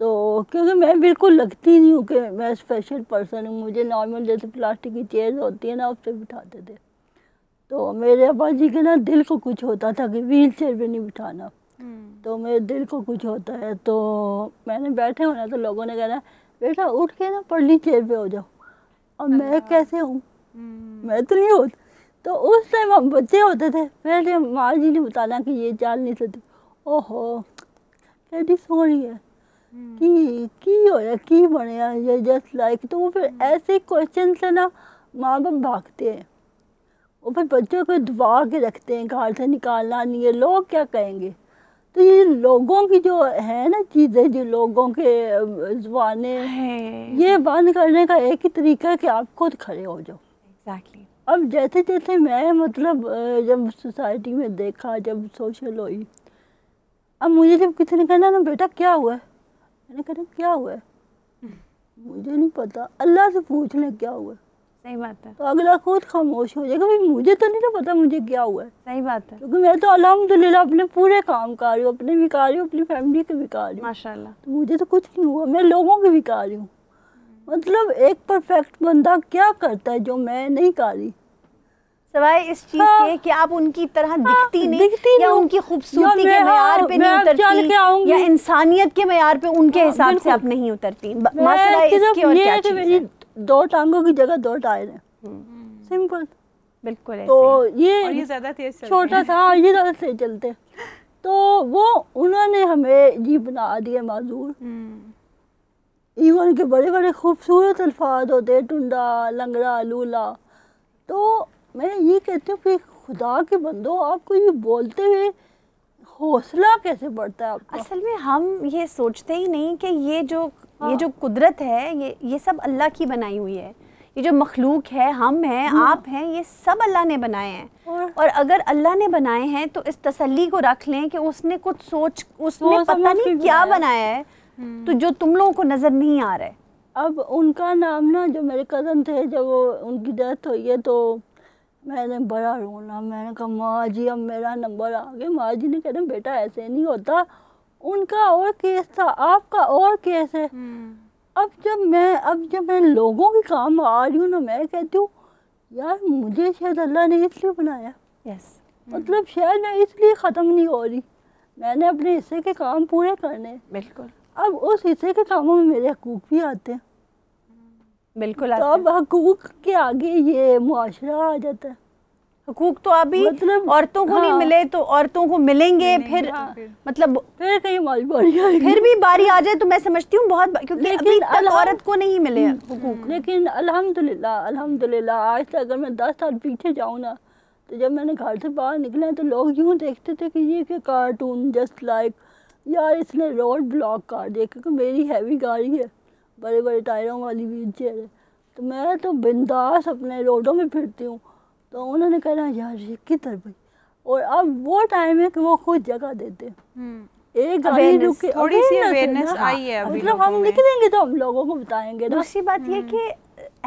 तो क्योंकि मैं बिल्कुल लगती नहीं हूँ कि मैं स्पेशल पर्सन हूँ। मुझे नॉर्मल जैसे प्लास्टिक की चेयर होती है ना, उस पर बिठाते थे। तो मेरे अब्बा जी के ना दिल को कुछ होता था कि व्हील चेयर पर नहीं बिठाना। तो मेरे दिल को कुछ होता है, तो मैंने बैठे होना तो लोगों ने कहना बेटा उठ के ना पढ़ली चेयर पे हो जाओ। अब मैं कैसे हूँ, मैं तो नहीं होती। तो उस टाइम हम बच्चे होते थे, पहले माँ जी ने बताना कि ये चाल नहीं सकती। ओहो कैसी सोनी है की होया की बनया ये जस्ट लाइक। तो वो फिर ऐसे क्वेश्चन से ना माँ बाप भागते हैं, वो फिर बच्चों को दबा के रखते हैं, घर से निकालना नहीं है, लोग क्या कहेंगे। तो ये लोगों की जो है ना चीज़ें, जो लोगों के ज़ुबानें, ये बंद करने का एक ही तरीका है कि आप खुद खड़े हो जाओ। एग्जैक्टली। अब जैसे जैसे मैं मतलब जब सोसाइटी में देखा, जब सोशल हुई, अब मुझे जब किसी ने कहना ना बेटा क्या हुआ है, मैंने कहा क्या हुआ है, मुझे नहीं पता, अल्लाह से पूछ लें क्या हुआ है। सही बात है। तो अगला खुद खामोश हो जाएगा, भाई मुझे तो नहीं ना पता मुझे क्या हुआ है। सही बात है। क्योंकि मैं तो अल्हम्दुलिल्लाह अपने पूरे काम कर रही हूँ, अपने भी कर रही हूँ, अपनी फैमिली के भी कर रही हूँ माशाल्लाह। तो मुझे तो कुछ नहीं हुआ, मैं लोगों के भी कर रही हूँ। मतलब एक परफेक्ट बंदा क्या करता है जो मैं नहीं कर रही, सवाए इस चीज के कि आप उनकी तरह दिखती नहीं, या उनकी खूबसूरती के मेयार पे नहीं उतरती, या इंसानियत के मेयार पे उनके हिसाब से आप नहीं उतरती। मसला इसकी और क्या चीज़ है? 2 टांगों की जगह 2 टायर हैं, सिंपल। बिल्कुल। तो ये ज़्यादा तेज छोटा था, ये ज़्यादा तेज चलते। तो वो उन्होंने हमें जी बना दिया माजूर। इवन के बड़े बड़े खूबसूरत अल्फाज होते, टुंडा, लंगड़ा, लूला। तो मैं ये कहती हूँ कि खुदा के बंदो, आपको ये बोलते हुए हौसला कैसे बढ़ता है आपका? असल में हम ये सोचते ही नहीं कि ये जो कुदरत है, ये सब अल्लाह की बनाई हुई है। ये जो मखलूक है, हम हैं, आप हैं, ये सब अल्लाह ने बनाए हैं। और अगर अल्लाह ने बनाए हैं तो इस तसल्ली को रख लें कि उसने कुछ उसने पता नहीं क्या बनाया है, तो जो तुम लोगों को नज़र नहीं आ रहा है। अब उनका नाम ना, जो मेरे कज़न थे, जब उनकी डेथ हुई है तो मैंने बड़ा रोना। मैंने कहा माँ जी अब मेरा नंबर आ गया। माँ जी ने कहा बेटा ऐसे नहीं होता, उनका और केस था, आपका और केस है। अब जब मैं लोगों के काम आ रही हूँ ना, मैं कहती हूँ यार मुझे शायद अल्लाह ने इसलिए बनाया। मतलब शायद मैं इसलिए ख़त्म नहीं हो रही, मैंने अपने हिस्से के काम पूरे करने। बिल्कुल। अब उस हिस्से के कामों में मेरे हकूक भी आते हैं, बिल्कुल तो आते अब हकूक के आगे ये मुआशरा आ जाता है। हुकूक तो अभी मतलब औरतों को नहीं हाँ। मिले तो औरतों को मिलेंगे, फिर मतलब फिर कहीं हमारी बारी आएगी। फिर भी बारी आ जाए तो मैं समझती हूँ बहुत, क्योंकि लेकिन अभी तक औरत को नहीं मिले हुकूक। लेकिन अल्हम्दुलिल्लाह आज तक अगर मैं 10 साल पीछे जाऊँ ना, तो जब मैंने घर से बाहर निकला तो लोग यूँ देखते थे कि ये क्या कार्टून, जस्ट लाइक यार इसने रोड ब्लॉक कर दिया, क्योंकि मेरी हैवी गाड़ी है, बड़े बड़े टायरों वाली व्हील चेयर है, तो मैं तो बिंदास अपने रोडों में फिरती हूँ। तो उन्होंने कहना यार ये किधर भाई, और अब वो टाइम है कि वो खुद जगह देते हैं। एक गाड़ी रुके, थोड़ी सी अवेयरनेस आई है अभी मतलब हम निकलेंगे तो हम लोगों को बताएंगे ना। दूसरी बात ये कि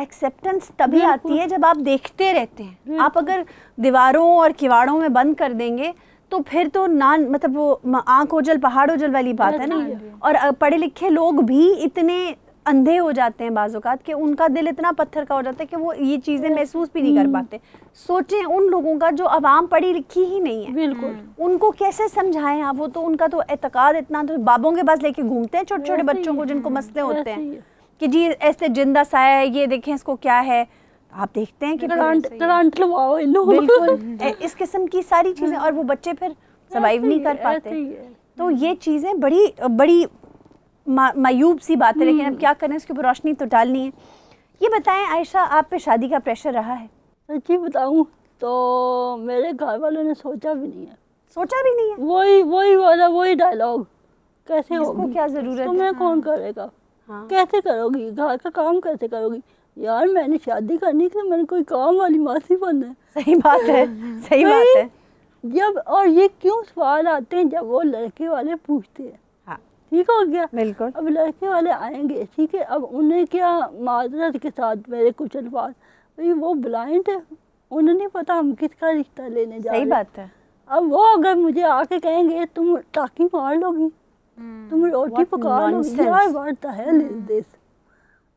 एक्सेप्टेंस तभी आती है जब आप देखते रहते हैं। आप अगर दीवारों और किवाड़ों में बंद कर देंगे तो फिर तो ना, मतलब वो आंख ओझल पहाड़ ओझल वाली बात है ना। और पढ़े लिखे लोग भी इतने अंधे हो जाते हैं बाज़ औक़ात कि उनका दिल इतना पत्थर का हो जाता है कि वो ये चीज़ें महसूस भी नहीं कर पाते। सोचें उन लोगों का जो आवाम पढ़ी लिखी ही नहीं है, बिल्कुल उनको कैसे समझाएं आप? वो तो उनका तो एतकाद इतना, तो बाबों के पास लेके घूमते हैं छोटे छोटे बच्चों को जिनको मसले होते हैं कि जी ऐसे जिंदा साया है, ये देखें इसको क्या है। आप देखते हैं कि करंट लगवाओ इन लोगों बिल्कुल इस किस्म की सारी चीज़ें, और वो बच्चे फिर सर्वाइव नहीं कर पाते। तो ये चीज़ें बड़ी बड़ी मायूब सी बात है, लेकिन अब क्या करें, इसके ऊपर रोशनी तो डालनी है। ये बताएं आयशा, आप पे शादी का प्रेशर रहा है? सच्ची बताऊं तो मेरे घर वालों ने सोचा भी नहीं है। सोचा भी नहीं है? वही डायलॉग, कैसे होगी, क्या जरूरत है, तुम्हें कौन करेगा, कैसे करोगी, घर का काम कैसे करोगी। यार मैंने शादी करनी थी, मैंने कोई काम वाली मासी बनना है। सही बात है, सही बात है। जब और ये क्यों सवाल आते हैं जब वो लड़के वाले पूछते हैं, ठीक हो गया, बिल्कुल। अब लड़के वाले आएंगे, ठीक है, अब उन्हें क्या माजरत के साथ मेरे कुछ अल्फाज, भाई वो ब्लाइंड है, उन्हें नहीं पता हम किसका रिश्ता लेने जा रहे हैं। सही बात है। अब वो अगर मुझे आके कहेंगे तुम टाकी मार लोगी, तुम रोटी पका लोगी, यार what the hell is this.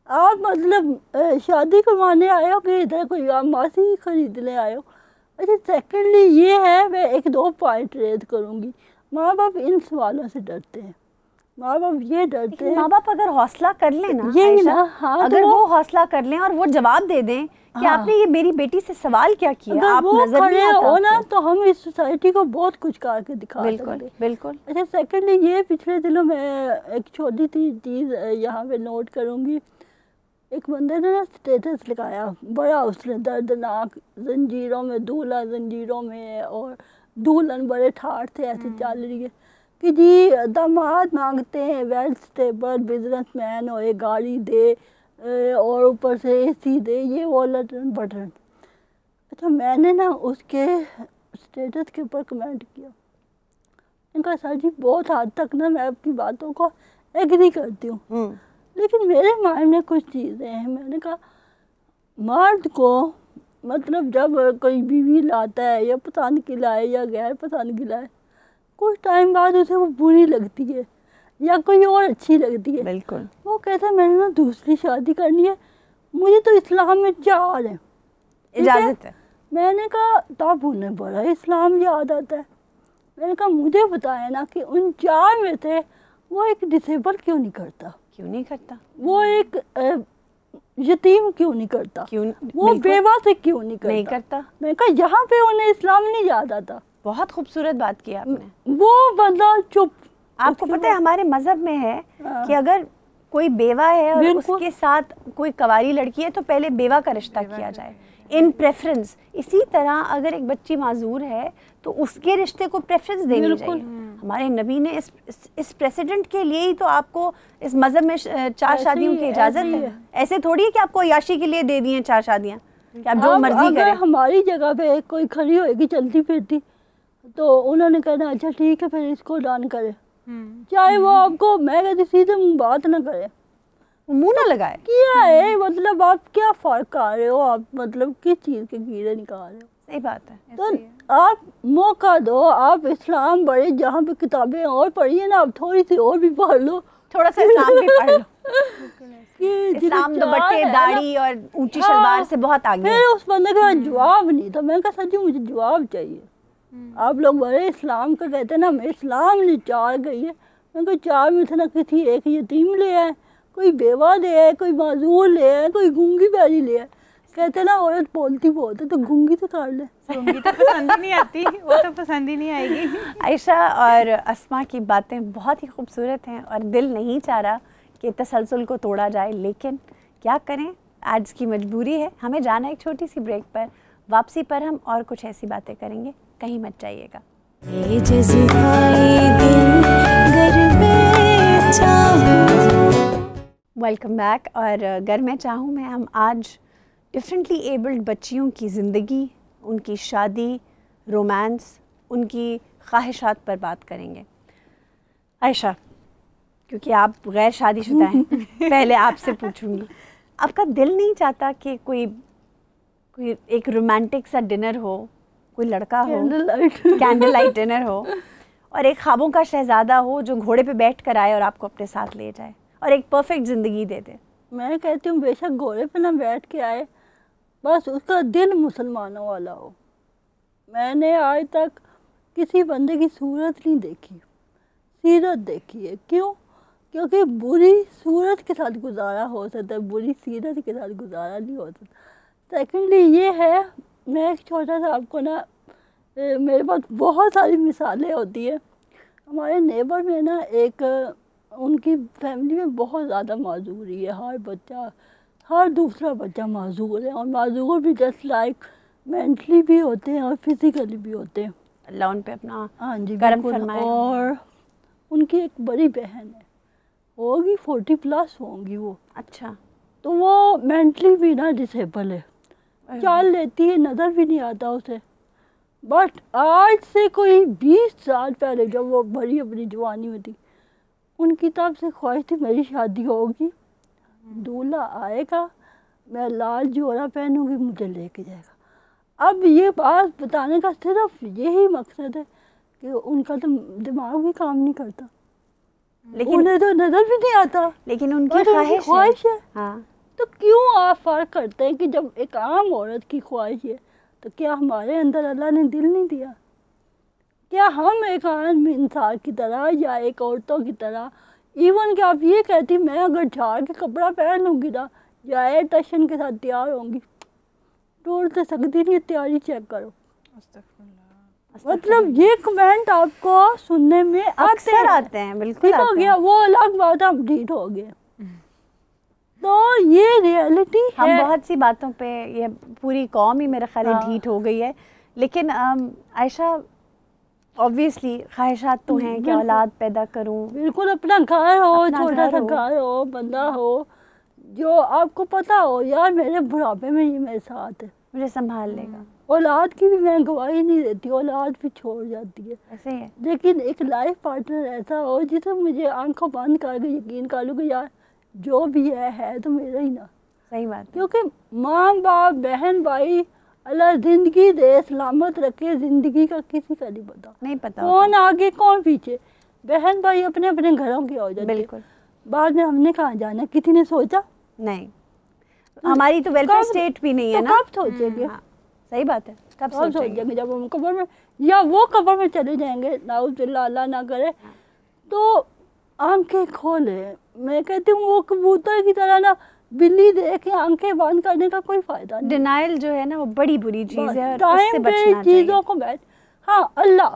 आप मतलब शादी करवाने आए हो कि इधर कोई आप मासी खरीदने आए हो। अच्छा, सेकेंडली ये है, मैं एक दो पॉइंट रेज करूँगी। माँ बाप इन सवालों से डरते हैं, माँ बाप ये डरते हैं। माँ बाप अगर हौसला कर लें ना, यही ना, हाँ, अगर तो वो हौसला कर लें और वो जवाब दे दें कि आपने ये मेरी बेटी से सवाल क्या किया, अगर आप वो नजर खड़े नहीं आता हो ना, तो हम इस सोसाइटी को बहुत कुछ करके दिखा सकते हैं। बिल्कुल। अच्छा, सेकेंडली ये पिछले दिनों में एक छोटी सी चीज़ यहाँ पे नोट करूँगी। एक बंदे ने ना स्टेटस लगाया, बड़ा उसने दर्दनाक, जंजीरों में दूल्हा, जंजीरों में, और दुल्हन बड़े ठाठ थे, ऐसे चल रही है कि जी दामाद मांगते हैं वेल स्टेबल बिजनेसमैन हो, एक गाड़ी दे और ऊपर से एसी दे, ये वो लटन बटन। अच्छा, मैंने ना उसके स्टेटस के ऊपर कमेंट किया, इनका सर जी बहुत हद तक ना मैं आपकी बातों को एग्री करती हूँ, लेकिन मेरे माइंड में कुछ चीज़ें हैं। मैंने कहा मर्द को मतलब जब कोई बीवी लाता है, या पसंद की लाए या गैर पसंद की लाए, कुछ टाइम बाद उसे वो बुरी लगती है या कोई और अच्छी लगती है। बिल्कुल। वो कहता है मैंने ना दूसरी शादी करनी है, मुझे तो इस्लाम में 4 है, इजाज़त है। मैंने कहा तब उन्हें बड़ा इस्लाम याद आता है। मैंने कहा मुझे बताया ना कि उन 4 में से वो एक डिसेबल क्यों नहीं करता, वो एक यतीम क्यों नहीं करता, वो बेवा से क्यों नहीं करता। मैंने कहा यहाँ पे उन्हें इस्लाम नहीं याद आता। बहुत खूबसूरत बात की आपने। वो बंदा चुप। आपको पता है हमारे मजहब में है कि अगर कोई बेवा है और उसके साथ कोई कवारी लड़की है तो पहले बेवा का रिश्ता किया जाए, इन प्रेफरेंस। इसी तरह अगर एक बच्ची माजूर है तो उसके रिश्ते को प्रेफरेंस देनी चाहिए। हमारे नबी ने इस प्रेसिडेंट के लिए ही तो आपको इस मजहब में 4 शादियों की इजाज़त है। ऐसे थोड़ी है कि आपको याशी के लिए दे दी हैं 4 शादियाँ कि आप जो मर्जी करें। हमारी जगह पे कोई खड़ी होएगी चलती फिरती, तो उन्होंने कहना अच्छा ठीक है फिर इसको डन करे, चाहे वो आपको, मैं कहती सीधे बात ना करे, मुंह ना लगाए। क्या है मतलब आप क्या फर्क कर रहे हो, आप मतलब किस चीज़ के कीड़े निकाल रहे हो। सही बात है। तो आप मौका दो, आप इस्लाम पढ़े, जहाँ पे किताबें और पढ़िए ना, आप थोड़ी सी और भी पढ़ लो, थोड़ा सा इस्लाम भी पढ़ लो कि इस्लाम दुपट्टे, दाढ़ी और ऊंची शलवार से बहुत आगे है। फिर उस बंदे के पास जवाब नहीं था। मैंने कहा सच्ची मुझे जवाब चाहिए। आप लोग बड़े इस्लाम का कहते हैं ना, मैं इस्लाम ने 4 गई है, मैं कहा 4 में से ना किसी एक यतीम ले आए, कोई बेवा ले आए, कोई माजूर ले आए, कोई गूंगी बैरी ले आए। कहते ना औरत बोलती बहुत है तो गूंगी तो कर ले। गूंगी तो पसंद ही नहीं आती, वो तो पसंद ही नहीं आएगी। आयशा और अस्मा की बातें बहुत ही खूबसूरत हैं और दिल नहीं चाह रहा कि तसलसल को तोड़ा जाए, लेकिन क्या करें, आज की मजबूरी है। हमें जाना एक छोटी सी ब्रेक पर, वापसी पर हम और कुछ ऐसी बातें करेंगे, कहीं मत जाइएगा। ये जज़्बाए दिल गर मैं चाहूं। Welcome back. और अगर मैं चाहूँ मैं हम आज डिफरेंटली एबल्ड बच्चियों की ज़िंदगी, उनकी शादी, रोमांस, उनकी ख्वाहिशात पर बात करेंगे। आयशा, क्योंकि आप गैर शादीशुदा हैं, पहले आपसे पूछूंगी, आपका दिल नहीं चाहता कि कोई एक रोमांटिक सा डिनर हो, कोई लड़का हो, कैंडल लाइट डिनर हो, और एक ख्वाबों का शहजादा हो जो घोड़े पे बैठ कर आए और आपको अपने साथ ले जाए और एक परफेक्ट ज़िंदगी दे दे? मैं कहती हूँ बेशक घोड़े पे ना बैठ के आए, बस उसका दिल मुसलमानों वाला हो। मैंने आज तक किसी बंदे की सूरत नहीं देखी, सीरत देखी है। क्यों? क्योंकि बुरी सूरत के साथ गुजारा हो सकता है, बुरी सीरत के साथ गुजारा नहीं हो सकता। सेकेंडली ये है, मैं एक छोटा सा आपको ना, मेरे पास बहुत सारी मिसालें होती है। हमारे नेबर में ना एक, उनकी फैमिली में बहुत ज़्यादा माजूरी है। हर दूसरा बच्चा माजूर है, और माजूर भी जस्ट लाइक मेंटली भी होते हैं और फिज़िकली भी होते हैं। अल्लाह उन पे अपना हाँ जी करम बिल्कुल। फरमाए। और उनकी एक बड़ी बहन है, होगी 40+ होंगी वो। अच्छा। तो वो मेंटली भी ना डिसेबल है, चाल लेती है, नज़र भी नहीं आता उसे। बट आज से कोई 20 साल पहले जब वो बड़ी अपनी जवानी में थी, उनकी तरफ से ख्वाहिश थी मेरी शादी होगी, दूल्हा आएगा, मैं लाल जोड़ा पहनूंगी, मुझे लेके जाएगा। अब ये बात बताने का सिर्फ यही मकसद है कि उनका तो दिमाग भी काम नहीं करता, लेकिन उन्हें तो नज़र भी नहीं आता, लेकिन उनकी बस उनकी ख्वाहिश है। हाँ। तो क्यों आप फ़र्क करते हैं कि जब एक आम औरत की ख्वाहिश है, तो क्या हमारे अंदर अल्लाह ने दिल नहीं दिया? क्या हम एक आम इंसान की तरह या एक औरतों की तरह, इवन कि आप ये कहती मैं अगर झाड़ के कपड़ा पहन लूँगी ना या एयर टशन के साथ तैयार होंगी, टूट तो सकती नहीं, तैयारी चेक करो। मतलब ये कमेंट आपको सुनने में अक्सर आते हैं। बिल्कुल ठीक हो गया, वो अलग बात, हम ढीठ हो गए। तो ये रियलिटी है। हम बहुत सी बातों पे, ये पूरी कौम ही मेरा ख्याल है हाँ। ढीठ हो गई है। लेकिन आयशा, ऑब्वियसली ख्वाहिशात तो हैं कि औलाद पैदा करूं। बिल्कुल, अपना घर हो, अपना छोटा सा घर हो। घर हो, बंदा हो जो आपको पता हो यार मेरे बुढ़ापे में ये मेरे साथ है, मुझे संभाल लेगा। औलाद की भी मैं गवाही नहीं देती, औलाद भी छोड़ जाती है। ऐसे ही है। लेकिन एक लाइफ पार्टनर ऐसा हो जिसे मुझे आंखों बंद करके यकीन कर लूँ कि यार जो भी है तो मेरा ही ना। सही बात है। क्योंकि माँ बाप, बहन भाई, अल्लाह ज़िंदगी दे, सलामत रखे, ज़िंदगी का किसी का नहीं पता, नहीं पता कौन आगे कौन पीछे। बहन भाई अपने अपने घरों के हो जाते, बिल्कुल। बाद में हमने कहाँ जाना, किसी ने सोचा? नहीं, हमारी तो वेलफेयर स्टेट भी नहीं है तो ना। कब सोचेंगे? हाँ, सही बात है। कब सोचेंगे? जब हम कब्र में, या वो कब्र में चले जाएंगे, नाउज़ुबिल्लाह, अल्लाह ना करे। तो आंखें खोले, मैं कहती हूँ वो कबूतर की तरह ना, बिल्ली देख के आंखें बंद करने का कोई फायदा नहीं। डिनाइल जो है ना वो बड़ी बुरी चीज़ है और उससे टाइम पे बचना चीज़ों चाहिए। को बैठ, हाँ अल्लाह,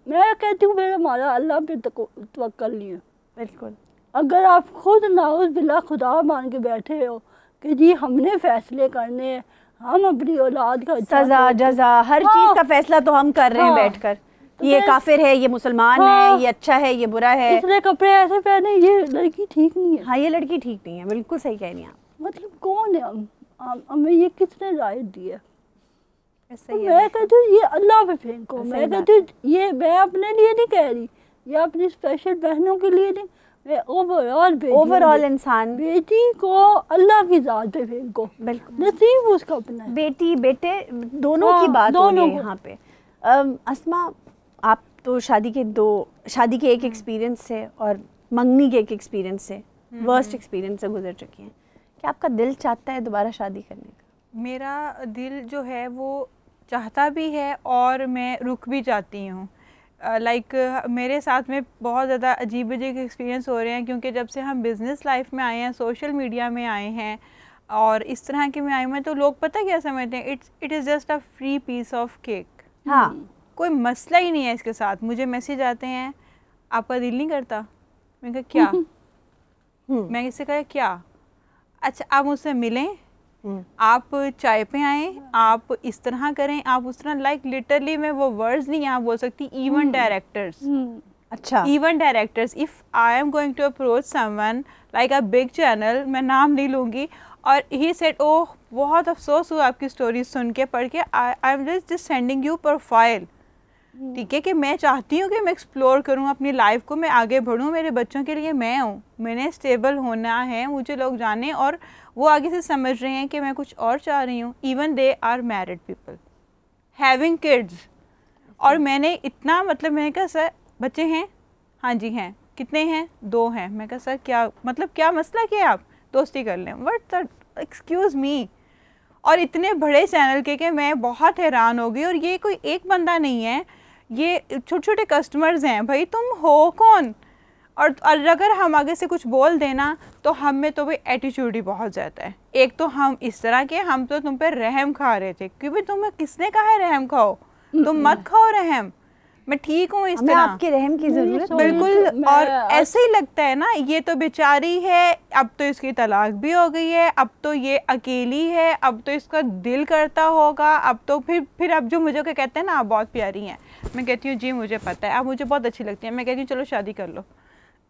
मैं कहती हूँ मेरा हमारा अल्लाह पे तवक्कल नहीं है। बिल्कुल। अगर आप खुद नाउज़ुबिल्लाह खुदा मान के बैठे हो कि जी हमने फैसले करने हैं, हम अपनी औलाद का सजा जजा हर चीज़ का फैसला तो हम कर रहे हैं बैठकर। ये काफिर है, ये मुसलमान है, ये अच्छा है, ये बुरा है, इसने कपड़े ऐसे पहने, ये लड़की ठीक नहीं है। हाँ, ये लड़की ठीक नहीं है। बिल्कुल सही कह रही हैं आप। मतलब कौन है हम? हमें ये किसने राय दी है? तो मैं कहती हूँ ये अल्लाह पे फेंको। मैं कहती हूँ ये मैं अपने लिए नहीं कह रही, या अपनी स्पेशल बहनों के लिए नहीं, मैं ओवरऑल इंसान, बेटी को अल्लाह की ज़ात पे फेंको। बिल्कुल। नसीब उसका अपना है। बेटी बेटे दोनों की बात हो रही है यहाँ पे। अस्मा, आप तो शादी के एक एक्सपीरियंस से और मंगनी के एक एक्सपीरियंस से, वर्स्ट एक्सपीरियंस से गुजर चुकी हैं। क्या आपका दिल चाहता है दोबारा शादी करने का? मेरा दिल जो है वो चाहता भी है और मैं रुक भी जाती हूँ, लाइक मेरे साथ में बहुत ज़्यादा अजीब अजीब एक्सपीरियंस हो रहे हैं, क्योंकि जब से हम बिज़नेस लाइफ में आए हैं, सोशल मीडिया में आए हैं और इस तरह के में आए हुए हैं, तो लोग पता क्या समझते हैं, it is just a free piece of cake. हाँ, कोई मसला ही नहीं है इसके साथ। मुझे मैसेज आते हैं, आपका दिल नहीं करता? मैंने कहा क्या? मैं इससे कहा क्या? अच्छा आप मुझसे मिलें, आप चाय पे आएँ, आप इस तरह करें, आप उस तरह, लाइक लिटरली मैं वो वर्ड्स नहीं यहाँ बोल सकती। इवन डायरेक्टर्स, अच्छा, even directors, if I am going to approach someone like a big channel, मैं नाम नहीं लूँगी, और ही सेड ओह बहुत अफसोस हुआ आपकी स्टोरी सुन के, पढ़ के, I am just sending you profile. ठीक है कि मैं चाहती हूँ कि मैं एक्सप्लोर करूँ अपनी लाइफ को, मैं आगे बढ़ूँ, मेरे बच्चों के लिए मैं हूँ, मैंने स्टेबल होना है, मुझे लोग जाने, और वो आगे से समझ रहे हैं कि मैं कुछ और चाह रही हूँ। Even they are married people having kids. और मैंने इतना, मतलब मैंने कहा सर बच्चे हैं? हाँ जी हैं। कितने हैं? 2 हैं। मैं कहा सर क्या मतलब, क्या मसला क्या, आप दोस्ती कर लें? What the, excuse me. और इतने बड़े चैनल के मैं बहुत हैरान हो गई। और ये कोई एक बंदा नहीं है, ये छोटे छोटे कस्टमर्स हैं। भाई तुम हो कौन? और अगर हम आगे से कुछ बोल देना तो हम में तो भाई एटीट्यूड ही बहुत ज़्यादा है। एक तो हम इस तरह के, हम तो तुम पे रहम खा रहे थे, क्योंकि तुम्हें किसने कहा है रहम खाओ? तुम मत खाओ रहम, मैं ठीक हूँ इस तरह, आपके रहम की जरूरत बिल्कुल। और ऐसे ही लगता है ना, ये तो बेचारी है, अब तो इसकी तलाक भी हो गई है, अब तो ये अकेली है, अब तो इसका दिल करता होगा, अब तो फिर अब जो मुझे कहते हैं ना आप बहुत प्यारी हैं, मैं कहती हूँ जी मुझे पता है, आप मुझे बहुत अच्छी लगती हैं, मैं कहती हूँ चलो शादी कर लो,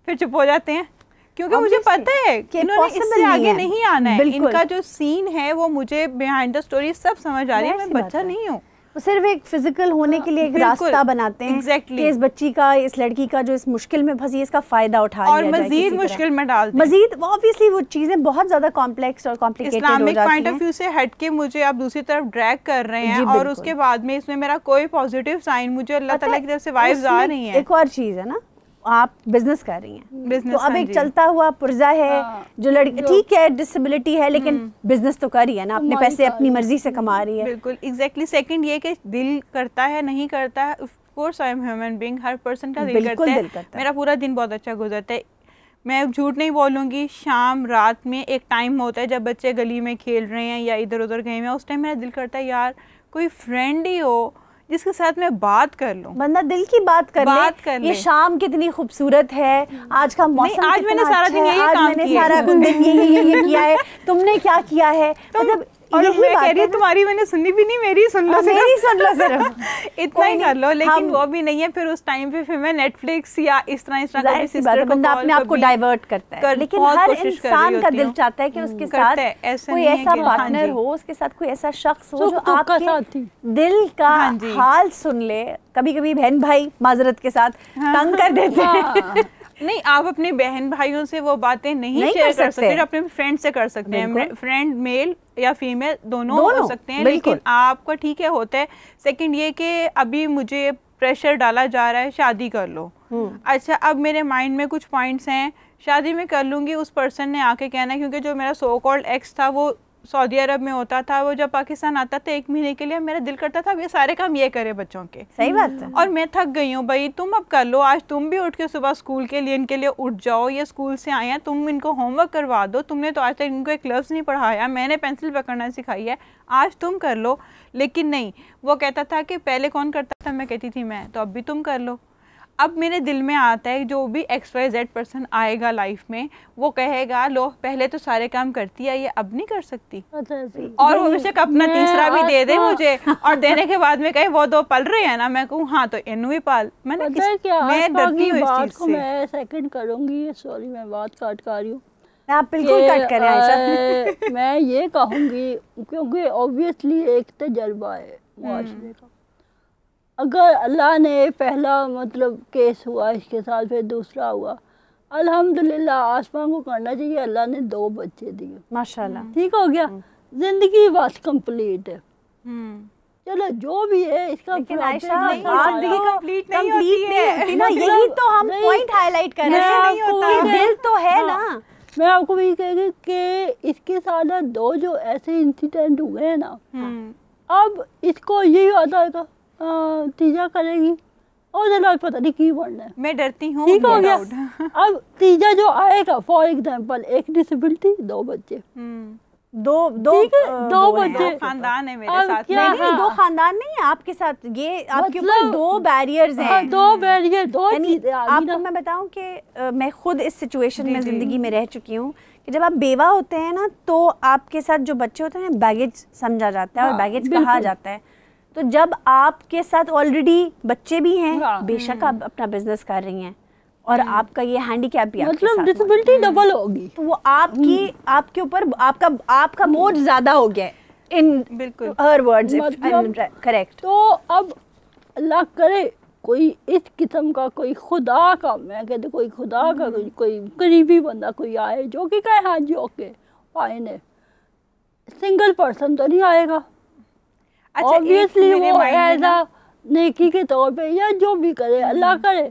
फिर चुप हो जाते हैं, क्योंकि मुझे पता है कि इन्होंने इससे आगे नहीं आना है। इनका जो सीन है वो मुझे बिहाइंड द स्टोरी सब समझ आ रही है, मैं बच्चा नहीं हूँ। वो सिर्फ एक फिजिकल होने के लिए एक रास्ता बनाते हैं कि इस बच्ची का, इस लड़की का जो इस मुश्किल में फंसी है, इसका फायदा उठा लिया जाए, और मजीद मुश्किल में डाल दें। मजीद ऑब्वियसली वो चीजें बहुत ज्यादा कॉम्प्लेक्स और कॉम्प्लिकेटेड हो जाती हैं। इस्लामिक पॉइंट ऑफ व्यू से हटके मुझे आप दूसरी तरफ ड्रैग कर रहे हैं, और उसके बाद में इसमें मेरा कोई पॉजिटिव साइन, मुझे अल्लाह ताला की तरफ से वाइब्स आ रही हैं। एक और चीज है ना, आप बिजनेस कर रही हैं, तो अब एक चलता हुआ पुर्जा है, जो लड़की ठीक है डिसेबिलिटी है, लेकिन बिजनेस तो कर रही है ना, अपने पैसे अपनी मर्जी से कमा रही है। बिल्कुल एग्जैक्टली। सेकंड ये कि दिल करता है नहीं करता है, of course I am human being, her person का दिल करता है। मेरा पूरा दिन बहुत अच्छा गुजरता है, मैं झूठ नहीं बोलूँगी। शाम रात में एक टाइम होता है जब बच्चे गली में खेल रहे हैं या इधर उधर गए हैं, उस टाइम मेरा दिल करता है यार कोई फ्रेंड ही हो जिसके साथ मैं बात कर लूं, बंदा दिल की बात कर ले। ये शाम कितनी खूबसूरत है, आज का मौसम, आज मैंने सारा दिन यही काम किया, मैंने सारा दिन ये किया है, तुमने क्या किया है, मतलब और मैं कह रही हूँ तुम्हारी मैंने सुनी भी नहीं, मेरी सुन लो, मेरी सुन लो सिर्फ इतना ही कर लो। लेकिन वो भी नहीं है, फिर उस टाइम पे फिर मैं नेटफ्लिक्स या इस तरह का बंदा अपने आप को डाइवर्ट करता है, लेकिन हर इंसान का दिल चाहता है कि उसके साथ कोई ऐसा पार्टनर हो, उसके साथ कोई ऐसा शख्स हो जो आपके दिल का हाल सुन ले। कभी कभी बहन भाई माजरत के साथ तंग कर देते हैं। नहीं, आप अपने बहन भाइयों से वो बातें नहीं शेयर कर सकते, अपने फ्रेंड से कर सकते हैं, फ्रेंड मेल या फीमेल दोनों हो सकते हैं, लेकिन आपका ठीक है होता है। सेकंड ये कि अभी मुझे प्रेशर डाला जा रहा है शादी कर लो। अच्छा, अब मेरे माइंड में कुछ पॉइंट्स हैं, शादी में कर लूँगी, उस पर्सन ने आके कहना है, क्योंकि जो मेरा सो कॉल्ड एक्स था वो सऊदी अरब में होता था, वो जब पाकिस्तान आता था 1 महीने के लिए, मेरा दिल करता था ये सारे काम ये करे बच्चों के। सही बात है। और मैं थक गई हूँ भाई, तुम अब कर लो, आज तुम भी उठ के सुबह स्कूल के लिए इनके लिए उठ जाओ, ये स्कूल से आए हैं, तुम इनको होमवर्क करवा दो, तुमने तो आज तक इनको एक लफ्ज़ नहीं पढ़ाया, मैंने पेंसिल पकड़ना सिखाई है, आज तुम कर लो। लेकिन नहीं, वो कहता था कि पहले कौन करता था, मैं कहती थी मैं, तो अब भी तुम कर लो। अब मेरे दिल में आता है जो भी XYZ पर्सन आएगा लाइफ में, वो कहेगा लो पहले तो सारे काम करती है, ये अब नहीं कर सकती, और वो बेशक अपना तीसरा भी दे दे मुझे, और देने के बाद में कहे वो 2 पल रहे हैं ना, मैं कहूँ हाँ तो इन्हू भी पाल। मैं डरती हूँ इस चीज से। मैं सेकंड करूँगी, सॉरी मैं बात काट कर रही हूँ, आप बिल्कुल कट करें आयशा। मैं ये कहूँगी क्योंकि ऑब्वियसली एक तजर्बा है मुआशरे का, अगर अल्लाह ने पहला मतलब केस हुआ इसके साथ, फिर दूसरा हुआ, अल्हम्दुलिल्लाह आसमान को करना चाहिए, अल्लाह ने 2 बच्चे दिए माशाल्लाह, ठीक हो गया, जिंदगी बस कंप्लीट है। चलो जो भी है इसका, लेकिन आयशा जिंदगी कंप्लीट नहीं होती ना, यही तो हम पॉइंट हाईलाइट कर रहे हैं, दिल तो है ना। मैं आपको वही कहेगी कि इसके साथ 2 जो ऐसे इंसिडेंट हुए हैं ना, अब इसको यही आता है तीजा करेगी, और जनाब पता नहीं की बनना है। मैं डरती हूँ। ठीक हो गया। अब तीजा जो आएगा, फॉर एग्जांपल एक डिसेबिलिटी, 2 बच्चे, दो बच्चे, खानदान है मेरे अब साथ। क्या? नहीं, 2 खानदान नहीं है आपके साथ, ये आपके ऊपर 2 बैरियर्स हैं। 2 बैरियर, 2 चीजें आ गई आपको ना। मैं बताऊं कि मैं खुद इस सिचुएशन में ज़िंदगी में रह चुकी हूँ कि जब आप बेवा होते हैं ना, तो आपके साथ जो बच्चे होते हैं बैगेज समझा जाता है और बैगेज कहा जाता है। तो जब आपके साथ ऑलरेडी बच्चे भी हैं, बेशक आप अपना बिजनेस कर रही हैं और आपका ये हैंडीकैप भी आपके साथ, मतलब डिसेबिलिटी डबल होगी, तो वो आपके ऊपर आपका बोझ ज्यादा हो गया है, इन बिल्कुल हर वर्ड्स, करेक्ट। तो अब अल्लाह करे कोई इस किस्म का, कोई खुदा का, मैं कहते कोई खुदा का, कोई करीबी बंदा कोई आए जो कि कहे हाँ जी ओके फाइन, सिंगल पर्सन तो नहीं आएगा। अच्छा, ऑब्वियसली वो एज अ नेकी के तौर पे या जो भी करे अल्लाह करे,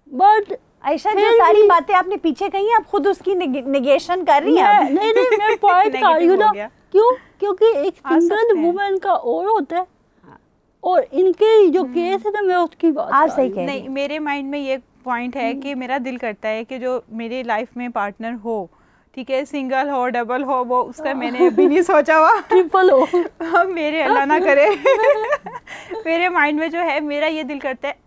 बट आयशा जो सारी बातें आपने पीछे कही, आप खुद उसकी निगेशन कर रही हैं। नहीं मैं पॉइंट कर रही हूँ ना, क्यों? क्योंकि एक सिंगल वुमेन का और होता है और इनके जो केस है ना, मैं उसकी बात आप सही कह रही हैं। नहीं, मेरे माइंड में ये पॉइंट है कि मेरा दिल करता है कि जो मेरे लाइफ में पार्टनर हो, ठीक है, सिंगल हो डबल हो, वो उसका मैंने अभी नहीं सोचा हुआ, ट्रिपल हो, मेरे अल्लाह ना करे। मेरे माइंड में जो है, मेरा ये दिल करता है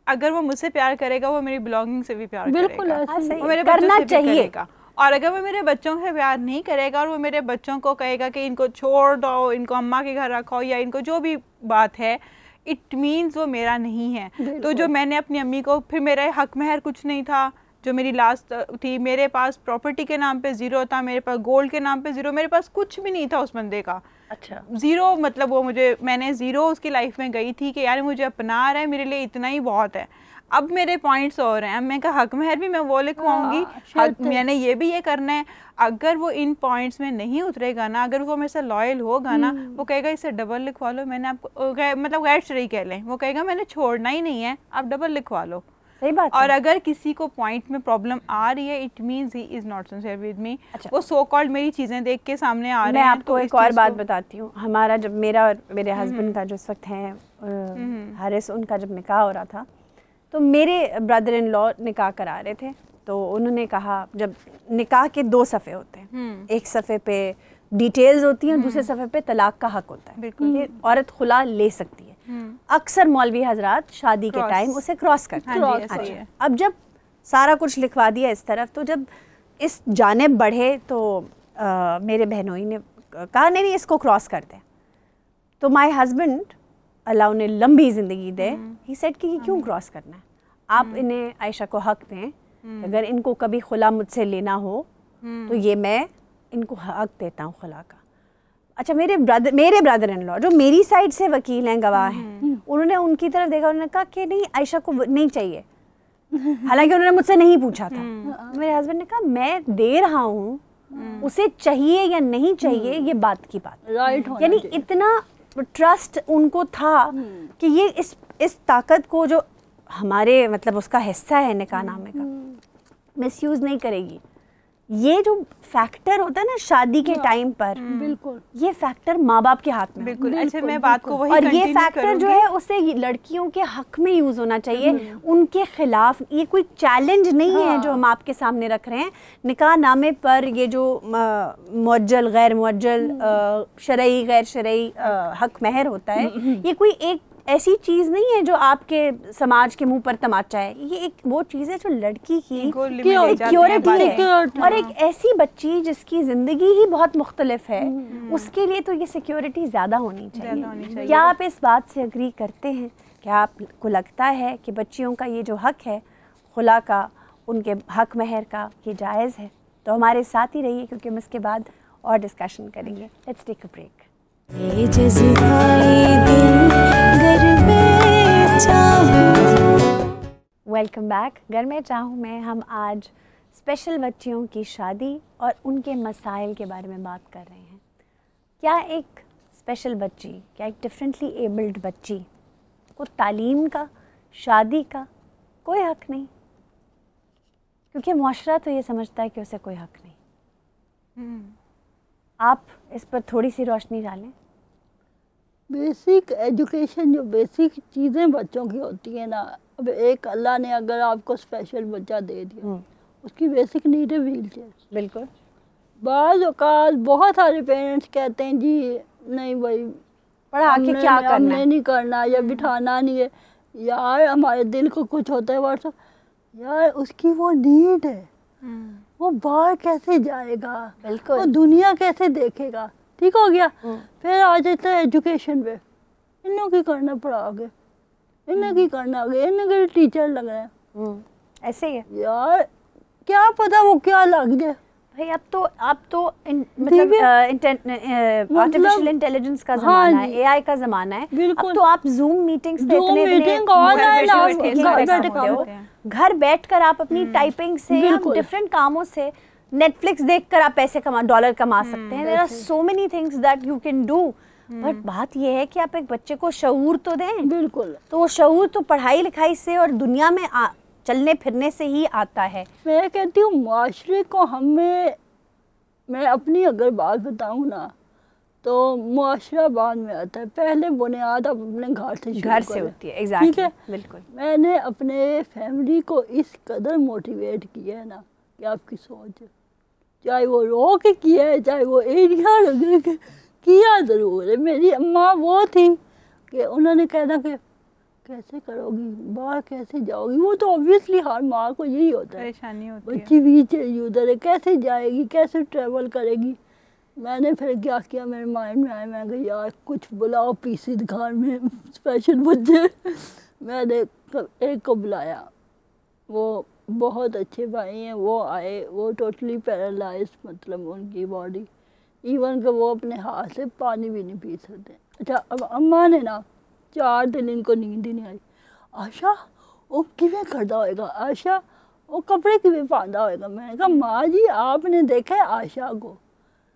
अगर वो मुझसे प्यार करेगा, वो मेरी बिलोंगिंग से भी प्यार बिल्कुल करेगा, वो मेरे बच्चों से भी करेगा। और अगर वो मेरे बच्चों से प्यार नहीं करेगा और वो मेरे बच्चों को कहेगा कि इनको छोड़ दो, इनको अम्मा के घर रखो, या इनको जो भी बात है, इट मीन्स वो मेरा नहीं है। तो जो मैंने अपनी अम्मी को, फिर मेरा हक महर कुछ नहीं था, जो मेरी लास्ट थी, मेरे पास प्रॉपर्टी के नाम पे 0 था, मेरे पास गोल्ड के नाम पे 0, मेरे पास कुछ भी नहीं था उस बंदे का। अच्छा, 0 मतलब वो मैंने 0 उसकी लाइफ में गई थी कि यार मुझे अपना रहा है, मेरे लिए इतना ही बहुत है। अब मेरे पॉइंट्स हो रहे हैं, मैं कहा हक महर भी मैं वो लिखवाऊंगी, मैंने ये भी ये करना है। अगर वो इन पॉइंट्स में नहीं उतरेगा ना, अगर वो मेरे से लॉयल होगा ना, वो कहेगा इससे डबल लिखवा लो, मैंने आपको मतलब गैर शरई कह लें, वो कहेगा मैंने छोड़ना ही नहीं है, आप डबल लिखवा लो। सही बात और अगर किसी को पॉइंट में प्रॉब्लम आ रही है, it means he is not sincere with me. वो सो कॉल्ड मेरी चीजें देख के सामने आ रहे हैं। मैं आपको एक और बात बताती हूँ। हमारा जब मेरा और मेरे हस्बैंड का जो इस वक्त है हारिस, उनका जब निकाह हो रहा था, तो मेरे ब्रदर इन लॉ निकाह करा रहे थे। तो उन्होंने कहा, जब निकाह के 2 सफ़े होते हैं, एक सफ़े पे डिटेल्स होती हैं, दूसरे सफ़े पे तलाक का हक होता है। बिल्कुल, औरत खुला ले सकती है। अक्सर मौलवी हजरात शादी के टाइम उसे क्रॉस करते हैं। अब जब सारा कुछ लिखवा दिया इस तरफ, तो जब इस जानिब बढ़े तो मेरे बहनोई ने कहा नहीं इसको क्रॉस कर दें। तो माय हस्बैंड, अल्लाह उन्हें लंबी ज़िंदगी दे, ही सेड कि ये क्यों क्रॉस करना है, आप इन्हें आयशा को हक दें, अगर इनको कभी खुला मुझसे लेना हो तो ये मैं इनको हक देता हूँ खुला का। अच्छा, मेरे ब्रदर इन लॉ जो मेरी साइड से वकील हैं, गवाह हैं, उन्होंने उनकी तरफ देखा, उन्होंने कहा कि नहीं आयशा को नहीं चाहिए, हालांकि उन्होंने मुझसे नहीं पूछा था। मेरे हस्बैंड ने कहा मैं दे रहा हूँ, उसे चाहिए या नहीं चाहिए ये बात की बात, राइट, यानी इतना ट्रस्ट उनको था कि ये इस ताकत को जो हमारे मतलब उसका हिस्सा है निकाहनामे का, मिसयूज नहीं करेगी। ये जो फैक्टर होता है ना शादी के टाइम पर, बिल्कुल ये फैक्टर माँ बाप के हाथ में। बिल्कुल। अच्छा, मैं बात को वही और ये फैक्टर जो है उसे लड़कियों के हक में यूज होना चाहिए, उनके खिलाफ। ये कोई चैलेंज नहीं है जो हम आपके सामने रख रहे हैं। निकाह नामे पर ये जो मुअज्जल गैर मुअज्जल, शरई गैर शरई हक महर होता है, ये कोई एक ऐसी चीज़ नहीं है जो आपके समाज के मुंह पर तमाचा है। ये एक वो चीज़ है जो लड़की की सिक्योरिटी है, और एक ऐसी बच्ची जिसकी ज़िंदगी ही बहुत मुख्तलिफ है, उसके लिए तो ये सिक्योरिटी ज़्यादा होनी चाहिए। क्या आप इस बात से एग्री करते हैं? क्या आपको लगता है कि बच्चियों का ये जो हक है खुला का, उनके हक महर का, ये जायज़ है? तो हमारे साथ ही रहिए, क्योंकि हम इसके बाद और डिस्कशन करेंगे। Let's take a break. ये जज़्बाए दिल घर में चाहूं। Welcome back. घर में चाहूँ में हम आज स्पेशल बच्चियों की शादी और उनके मसाइल के बारे में बात कर रहे हैं। क्या एक स्पेशल बच्ची, क्या एक डिफरेंटली एबल्ड बच्ची को तालीम का, शादी का कोई हक नहीं? क्योंकि मुआशरा तो ये समझता है कि उसे कोई हक नहीं। आप इस पर थोड़ी सी रोशनी डालें। बेसिक एजुकेशन, जो बेसिक चीज़ें बच्चों की होती है ना, अब एक अल्लाह ने अगर आपको स्पेशल बच्चा दे दिया, उसकी बेसिक नीड है व्हील चेयर। बिल्कुल। बाज़ औक़ात बहुत सारे पेरेंट्स कहते हैं जी नहीं भाई पढ़ा के क्या करना हमने है? नहीं करना या बिठाना नहीं है। यार हमारे दिल को कुछ होता है व्हाट्सअप, यार उसकी वो नीड है, वो बाहर कैसे जाएगा, बिल्कुल। वो दुनिया कैसे देखेगा। ठीक हो गया। फिर आ जाता है एजुकेशन पे, इन्हों की करना पढ़ा के, इन्हें की करना आगे, इन्हें के टीचर लग रहे हैं। ऐसे ही है यार क्या पता वो क्या लग जाए भाई। अब तो मतलब आर्टिफिशियल इंटेलिजेंस का ज़माना है, एआई का ज़माना है। अब तो आप जूम मीटिंग्स पे इतने घर बैठकर आप अपनी टाइपिंग से, डिफरेंट कामों से, नेटफ्लिक्स देखकर आप पैसे डॉलर कमा सकते हैं। There are so many things that you can do. But बात यह है कि आप एक बच्चे को शऊर तो दें। बिल्कुल। तो वो शऊर तो पढ़ाई लिखाई से और दुनिया में चलने फिरने से ही आता है। मैं कहती हूँ माशरे को हमें, मैं अपनी अगर बात बताऊँ ना, तो मुआशरा बाद में आता है, पहले बुनियाद आप अपने घर से होती है। एग्जैक्टली, ठीक है। बिल्कुल। मैंने अपने फैमिली को इस कदर मोटिवेट किया है ना कि आपकी सोच, चाहे वो रो के किया है, चाहे वो एरिया लगे के किया ज़रूर है। मेरी अम्मा वो थी कि उन्होंने कहना कि कैसे करोगी, बाहर कैसे जाओगी। वो तो ऑब्वियसली हर माँ को यही होता है, परेशानी होती है। बच्ची बीच उधर है, कैसे जाएगी, कैसे ट्रैवल करेगी। मैंने फिर क्या किया, मेरे माइंड में आया, मैं कहा यार कुछ बुलाओ पीसी दुकान में स्पेशल बच्चे। मैंने एक को बुलाया, वो बहुत अच्छे भाई हैं, वो आए, वो टोटली पैरालाइज, मतलब उनकी बॉडी, इवन कि वो अपने हाथ से पानी भी नहीं पी सकते। अच्छा, अब अम्मा ने ना 4 दिन इनको नींद ही नहीं आई। आशा वो किवें करता होएगा, आशा वो कपड़े किवें पांदा होएगा। मैंने कहा माँ जी आपने देखा है आशा को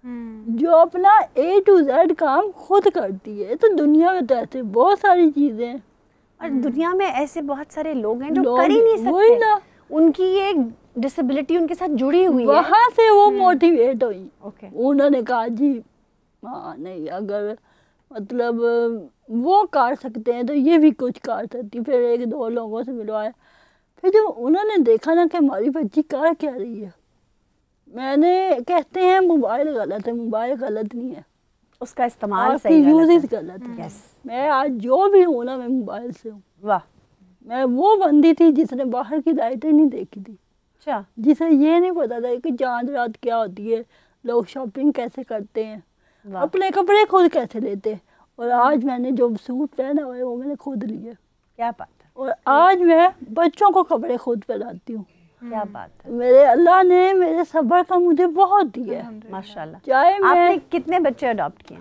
जो अपना A to Z काम खुद करती है। तो दुनिया में तो ऐसे बहुत सारी चीज़ें हैं, और दुनिया में ऐसे बहुत सारे लोग हैं जो कर ही नहीं सकते ना। उनकी ये डिसेबिलिटी उनके साथ जुड़ी हुई है। वहाँ से वो मोटिवेट हुई। ओके। उन्होंने कहा जी हाँ नहीं, अगर मतलब वो कर सकते हैं तो ये भी कुछ कर सकती। फिर 1-2 लोगों से मिलवाया। फिर जब उन्होंने देखा ना कि हमारी बच्ची कर क्या रही है, मैंने कहते हैं मोबाइल गलत है, मोबाइल गलत नहीं है, उसका इस्तेमाल सही यूज गलत है। यस। मैं आज जो भी हूँ ना, मैं मोबाइल से हूँ। वाह। मैं वो बंदी थी जिसने बाहर की लाइटें नहीं देखी थी। अच्छा। जिसे ये नहीं पता था कि चांद रात क्या होती है, लोग शॉपिंग कैसे करते हैं, अपने कपड़े खुद कैसे लेते हैं। और आज मैंने जो सूट पहना हुआ है वो मैंने खुद लिया। क्या बात है। और आज मैं बच्चों को कपड़े खुद पहनाती हूँ। क्या बात है। मेरे अल्लाह ने मेरे सब्र का मुझे बहुत दिया है माशाल्लाह। चाहे मैं, आपने कितने बच्चे अडॉप्ट किए?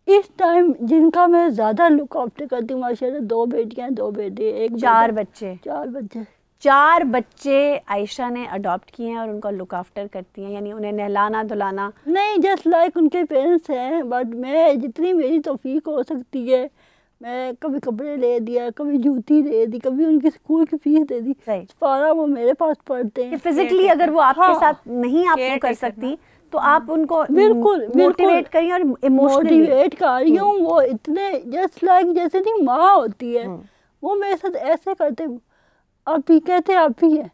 इस टाइम जिनका मैं ज़्यादा लुक आफ्टर करती हूँ माशाल्लाह, 2 बेटियाँ 2 बेटे, एक 4 बच्चे। 4 बच्चे। 4 बच्चे आयशा ने अडॉप्ट किए हैं और उनका लुक आफ्टर करती हैं, यानी उन्हें नहलाना धुलाना नहीं, जस्ट लाइक उनके पेरेंट्स हैं। बट मैं जितनी मेरी तौफीक हो सकती है, मैं कभी कपड़े ले दिया, कभी जूती दे दी, कभी उनकी स्कूल की फीस दे दी, सारा वो मेरे पास पढ़ते हैं। फिजिकली अगर वो आपके साथ नहीं आपको कर सकती तो आप उनको बिल्कुल मोटिवेट करिए और इमोशनली मोटिवेट कर रही हूँ। वो इतने जस्ट लाइक जैसे नहीं माँ होती है, वो मेरे साथ ऐसे करते, अभी कहते अभी है,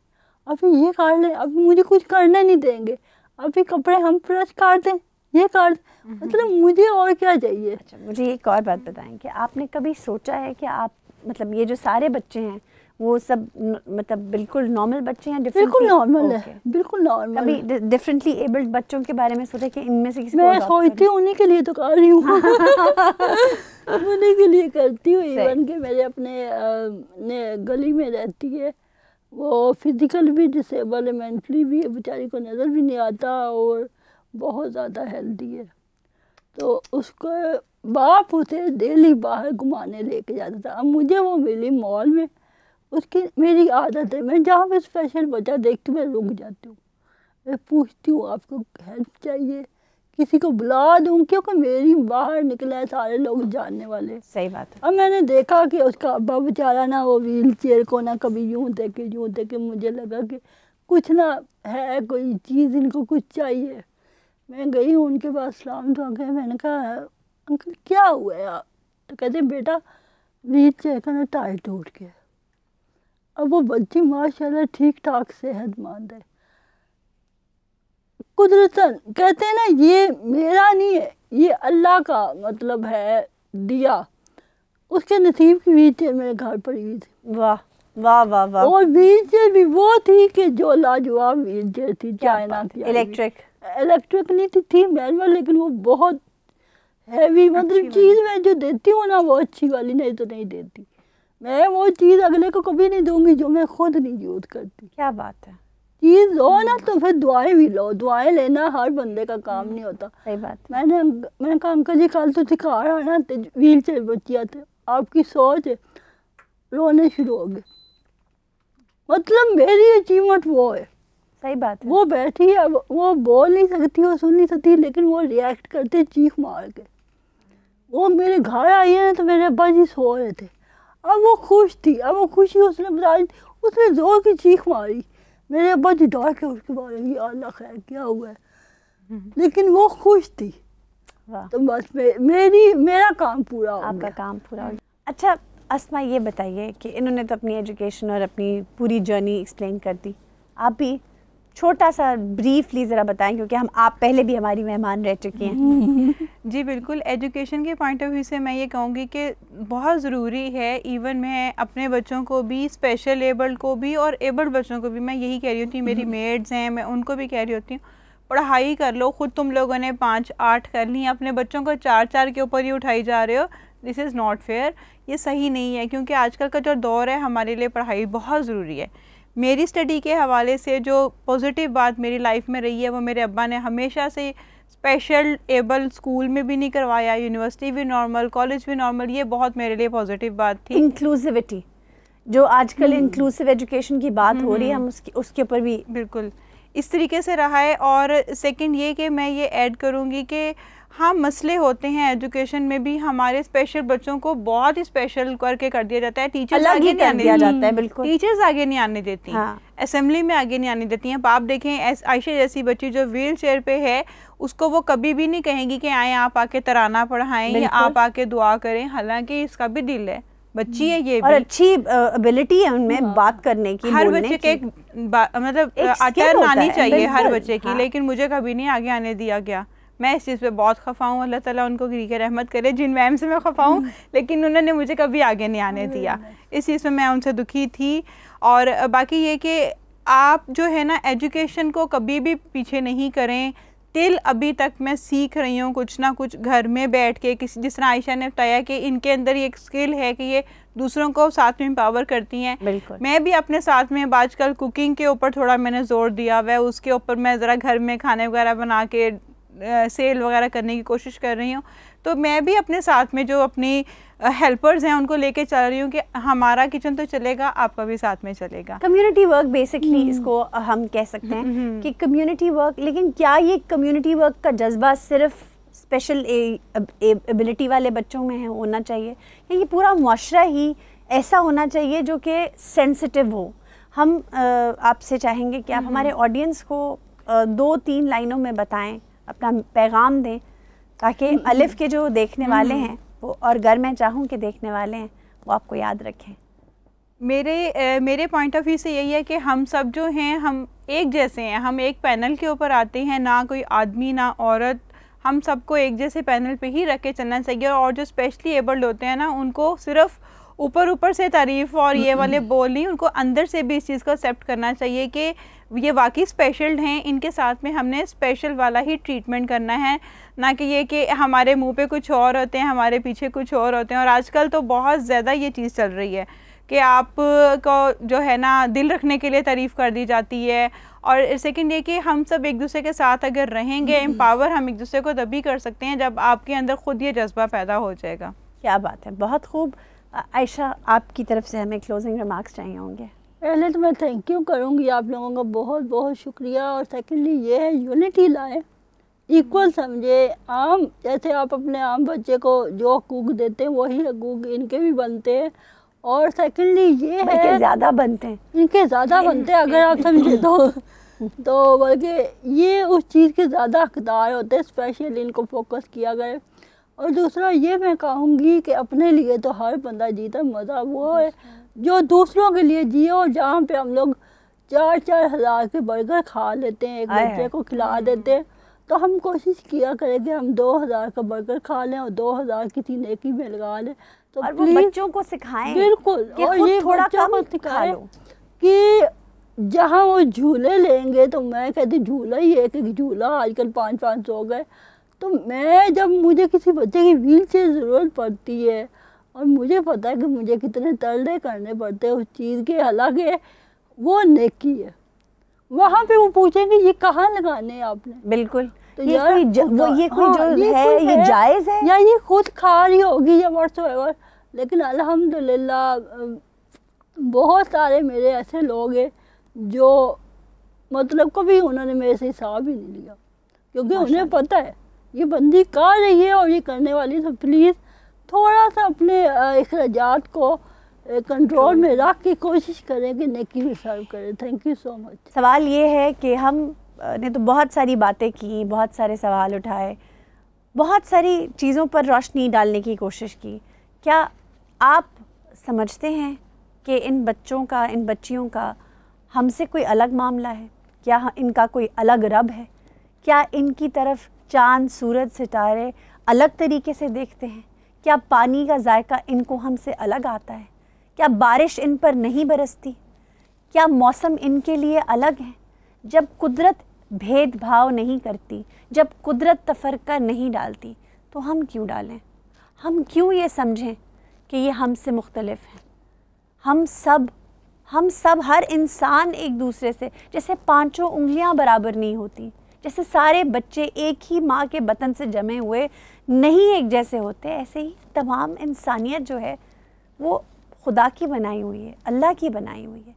अभी ये कर लें, अभी मुझे कुछ करने नहीं देंगे, अभी कपड़े हम प्रेस कर दें, ये कर, मतलब मुझे और क्या चाहिए। अच्छा, मुझे एक और बात बताएं कि आपने कभी सोचा है कि आप, मतलब ये जो सारे बच्चे हैं वो सब मतलब बिल्कुल नॉर्मल बच्चे हैं? बिल्कुल नॉर्मल है, बिल्कुल नॉर्मल। कभी डिफरेंटली एबल्ड बच्चों के बारे में सोचा कि इनमें से किसी मैं सोचती हूँ उन्हीं के लिए तो कर रही हूँ उन्हीं के लिए करती हूँ। इवन के मेरे अपने गली में रहती है, वो फिजिकल भी डिसेबल है, मेंटली भी, बेचारी को नज़र भी नहीं आता और बहुत ज़्यादा हेल्दी है। तो उसको बाप उसे डेली बाहर घुमाने लेके जाता था। अब मुझे वो मिली मॉल में, उसकी मेरी आदत है, मैं जहाँ पे स्पेशल बच्चा देखती हूँ मैं रुक जाती हूँ, मैं पूछती हूँ आपको हेल्प चाहिए, किसी को बुला दूँ, क्योंकि मेरी बाहर निकला है सारे लोग जानने वाले। सही बात है। अब मैंने देखा कि उसका अब्बा बेचारा ना वो व्हील चेयर को ना कभी यूँ देखे, मुझे लगा कि कुछ ना है, कोई चीज़ इनको कुछ चाहिए। मैं गई उनके पास, सलाम तो आ गए, मैंने कहा अंकल क्या हुआ है, तो कहते हैं बेटा व्हील चेयर का ना टायर टूट गया। अब वो बच्ची माशाल्लाह ठीक ठाक सेहतमंद है। कुदरतन कहते हैं ना ये मेरा नहीं है, ये अल्लाह का मतलब है दिया। उसके नसीब की व्हील चेयर मेरे घर पड़ी हुई थी। वाह वाह वाह वाह। और व्हील चेयर भी वो थी कि जो लाजवाब व्हील चेयर थी, चाइना की। इलेक्ट्रिक नहीं थी मैनुअल, लेकिन वो बहुत हैवी, मतलब चीज़ मैं जो देती हूँ ना वो अच्छी वाली, नहीं तो नहीं देती। मैं वो चीज़ अगले को कभी नहीं दूंगी जो मैं खुद नहीं यूज़ करती। क्या बात है। चीज़ हो ना तो फिर दुआएं भी लो। दुआएं लेना हर बंदे का काम नहीं होता। सही बात। मैंने कहा अंकल जी कल तो दिखा रहा ना व्हील चेयर बच्चियाँ थे, आपकी सोच है। रोने शुरू हो गए। मतलब मेरी अचीवमेंट वो है। सही बात है। वो बैठी है, वो बोल नहीं सकती, वो सुन नहीं सकती, लेकिन वो रिएक्ट करते चीख मार के। वो मेरे घर आई है ना तो मेरे अब्बा जी सो रहे थे। अब वो खुश थी, अब वो खुशी उसने बताई, उसने जोर की चीख मारी। मेरे अब्बा जी डर के उसके बारे में अल्लाह खैर क्या हुआ है, लेकिन वो खुश थी। तो बस मेरा काम पूरा हो गया। आपका काम पूरा हो गया। अच्छा अस्मा ये बताइए कि इन्होंने तो अपनी एजुकेशन और अपनी पूरी जर्नी एक्सप्लेन कर दी, आप भी छोटा सा ब्रीफली ज़रा बताएं, क्योंकि आप पहले भी हमारी मेहमान रह चुकी हैं। जी बिल्कुल। एजुकेशन के पॉइंट ऑफ व्यू से मैं ये कहूँगी कि बहुत ज़रूरी है। इवन मैं अपने बच्चों को भी, स्पेशल एबल्ड को भी और एबल्ड बच्चों को भी मैं यही कह रही होती हूँ। मेरी मेड्स हैं, मैं उनको भी कह रही होती हूँ पढ़ाई कर लो। खुद तुम लोगों ने 5-8 कर ली, अपने बच्चों को 4-4 के ऊपर ही उठाई जा रहे हो। दिस इज़ नॉट फेयर, ये सही नहीं है। क्योंकि आजकल का जो दौर है हमारे लिए पढ़ाई बहुत ज़रूरी है। मेरी स्टडी के हवाले से जो पॉजिटिव बात मेरी लाइफ में रही है वो मेरे अब्बा ने हमेशा से स्पेशल एबल स्कूल में भी नहीं करवाया, यूनिवर्सिटी भी नॉर्मल, कॉलेज भी नॉर्मल। ये बहुत मेरे लिए पॉजिटिव बात थी। इंक्लूसिविटी, जो आजकल इंक्लूसिव एजुकेशन की बात हो रही है, हम उसके ऊपर भी बिल्कुल इस तरीके से रहा है। और सेकंड ये कि मैं ये ऐड करूँगी कि हाँ मसले होते हैं एजुकेशन में भी। हमारे स्पेशल बच्चों को बहुत ही स्पेशल करके कर दिया जाता है। टीचर्स आगे नहीं आने जाता है। बिल्कुल टीचर्स आगे नहीं आने देती। हाँ। असेंबली में आगे नहीं आने देती हैं। आप देखें आयशा जैसी बच्ची जो व्हील चेयर पे है, उसको वो कभी भी नहीं कहेंगी कि आए आप आके तराना पढ़ाएं या आप आके दुआ करें, हालांकि इसका भी दिल है, बच्ची है ये और अच्छी एबिलिटी है उनमें बात करने की। हर बच्चे के मतलब अटर्न आनी चाहिए हर बच्चे की। लेकिन मुझे कभी नहीं आगे आने दिया गया। मैं इस चीज़ पे बहुत खफा हूँ। अल्लाह ताला उनको गिरी रहमत करे, जिन मैम से मैं खफा हूँ, लेकिन उन्होंने मुझे कभी आगे नहीं आने दिया। इस चीज़ में मैं उनसे दुखी थी। और बाकी ये कि आप जो है ना एजुकेशन को कभी भी पीछे नहीं करें। टिल अभी तक मैं सीख रही हूँ कुछ ना कुछ घर में बैठ के। किसी जिस तरह आयशा ने बताया कि इनके अंदर ये एक स्किल है कि ये दूसरों को साथ में एम्पावर करती हैं। मैं भी अपने साथ में आजकल कुकिंग के ऊपर थोड़ा मैंने जोर दिया हुआ है। उसके ऊपर मैं ज़रा घर में खाने वगैरह बना के सेल वगैरह करने की कोशिश कर रही हूँ। तो मैं भी अपने साथ में जो अपनी हेल्पर्स हैं उनको लेके चल रही हूँ कि हमारा किचन तो चलेगा, आपका भी साथ में चलेगा। कम्युनिटी वर्क बेसिकली इसको हम कह सकते हैं कि कम्युनिटी वर्क। लेकिन क्या ये कम्युनिटी वर्क का जज्बा सिर्फ स्पेशल एबिलिटी वाले बच्चों में होना चाहिए, या ये पूरा मुआशरा ही ऐसा होना चाहिए जो कि सेंसिटिव हो? हम आपसे चाहेंगे कि आप हमारे ऑडियंस को 2-3 लाइनों में बताएं, अपना पैगाम दें, ताकि अलिफ के जो देखने वाले हैं वो, और घर में चाहूँ कि देखने वाले हैं, वो आपको याद रखें। मेरे पॉइंट ऑफ व्यू से यही है कि हम सब जो हैं हम एक जैसे हैं। हम एक पैनल के ऊपर आते हैं, ना कोई आदमी ना औरत, हम सबको एक जैसे पैनल पे ही रख के चलना चाहिए। और जो स्पेशली एबल्ड होते हैं ना, उनको सिर्फ ऊपर से तारीफ़ और ये वाले बोल नहीं, उनको अंदर से भी इस चीज़ को एक्सेप्ट करना चाहिए कि ये वाकई स्पेशल हैं। इनके साथ में हमने स्पेशल वाला ही ट्रीटमेंट करना है, ना कि ये कि हमारे मुंह पे कुछ और होते हैं, हमारे पीछे कुछ और होते हैं। और आजकल तो बहुत ज़्यादा ये चीज़ चल रही है कि आप को जो है ना दिल रखने के लिए तारीफ़ कर दी जाती है। और सेकंड ये कि हम सब एक दूसरे के साथ अगर रहेंगे, एम्पावर हम एक दूसरे को तभी कर सकते हैं जब आपके अंदर खुद ये जज्बा पैदा हो जाएगा। क्या बात है, बहुत खूब। आयशा, आपकी तरफ से हमें क्लोजिंग रिमार्क्स चाहिए होंगे। पहले तो मैं थैंक यू करूँगी आप लोगों का, बहुत बहुत शुक्रिया। और सेकेंडली ये है यूनिटी लाए, इक्वल समझे। आम जैसे आप अपने आम बच्चे को जो हकूक़ देते हैं वही हकूक़ इनके भी बनते हैं। और सेकेंडली ये है ज़्यादा बनते हैं, इनके ज़्यादा बनते हैं अगर आप समझे तो बल्कि ये उस चीज़ के ज़्यादा हकदार होते हैं। स्पेशल इनको फोकस किया गया। और दूसरा ये मैं कहूँगी कि अपने लिए तो हर बंदा जीता, मज़ा वो है जो दूसरों के लिए जिए। और जहाँ पे हम लोग 4-4 हज़ार के बर्गर खा लेते हैं, एक बच्चे को खिला देते हैं, तो हम कोशिश किया करें कि हम 2000 का बर्गर खा लें और 2000 किसी नेकी में लगा लें। तो और वो बच्चों को सिखाएं बिल्कुल, और ये थोड़ा बच्चों को सिखाएं कि जहाँ वो झूले लेंगे, तो मैं कहती झूला ही है कि झूला आजकल 500 हो गए। तो मैं जब मुझे किसी बच्चे की व्हील चेयर ज़रूरत पड़ती है और मुझे पता है कि मुझे कितने तरले करने पड़ते हैं उस चीज़ के, हालांकि वो नेकी है, वहाँ पे वो पूछेंगे ये कहाँ लगाने हैं आपने। बिल्कुल, तो ये यार कोई है जायज़ है या ये खुद खा रही होगी या व्हाट्सएवर। लेकिन अल्हम्दुलिल्लाह बहुत सारे मेरे ऐसे लोग हैं जो मतलब कभी उन्होंने मेरे से हिसाब ही नहीं लिया, क्योंकि उन्हें पता है ये बंदी कर रही है और ये करने वाली। तो प्लीज़ थोड़ा सा अपने अखराजात को कंट्रोल में रख के कोशिश करें कि नेकी में सर्व करें। Thank you so much. सवाल ये है कि हम ने तो बहुत सारी बातें की, बहुत सारे सवाल उठाए, बहुत सारी चीज़ों पर रोशनी डालने की कोशिश की। क्या आप समझते हैं कि इन बच्चों का, इन बच्चियों का हमसे कोई अलग मामला है? क्या इनका कोई अलग रब है? क्या इनकी तरफ चाँद, सूरज, सितारे अलग तरीके से देखते हैं? क्या पानी का जायका इनको हमसे अलग आता है? क्या बारिश इन पर नहीं बरसती? क्या मौसम इनके लिए अलग है? जब कुदरत भेदभाव नहीं करती, जब कुदरत तफरका नहीं डालती, तो हम क्यों डालें? हम क्यों ये समझें कि ये हमसे मुख्तलिफ हैं? हम सब हर इंसान एक दूसरे से, जैसे 5 उंगलियां बराबर नहीं होती, जैसे सारे बच्चे एक ही माँ के बतन से जमे हुए नहीं एक जैसे होते, ऐसे ही तमाम इंसानियत जो है वो खुदा की बनाई हुई है, अल्लाह की बनाई हुई है।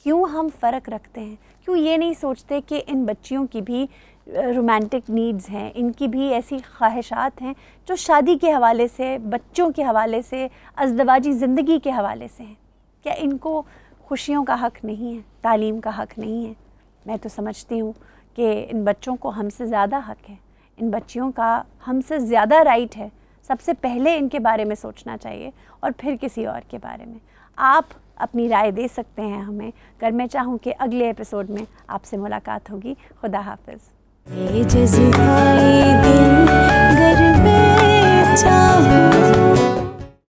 क्यों हम फ़र्क रखते हैं? क्यों ये नहीं सोचते कि इन बच्चियों की भी रोमांटिक नीड्स हैं, इनकी भी ऐसी ख्वाहिशात हैं जो शादी के हवाले से, बच्चों के हवाले से, अज़दवाजी ज़िंदगी के हवाले से हैं? क्या इनको खुशियों का हक़ नहीं है, तालीम का हक़ नहीं है? मैं तो समझती हूँ कि इन बच्चों को हमसे ज़्यादा हक़ है, इन बच्चियों का हमसे ज़्यादा राइट है। सबसे पहले इनके बारे में सोचना चाहिए और फिर किसी और के बारे में। आप अपनी राय दे सकते हैं हमें। अगर मैं चाहूँ कि अगले एपिसोड में आपसे मुलाकात होगी। खुदा हाफिज़।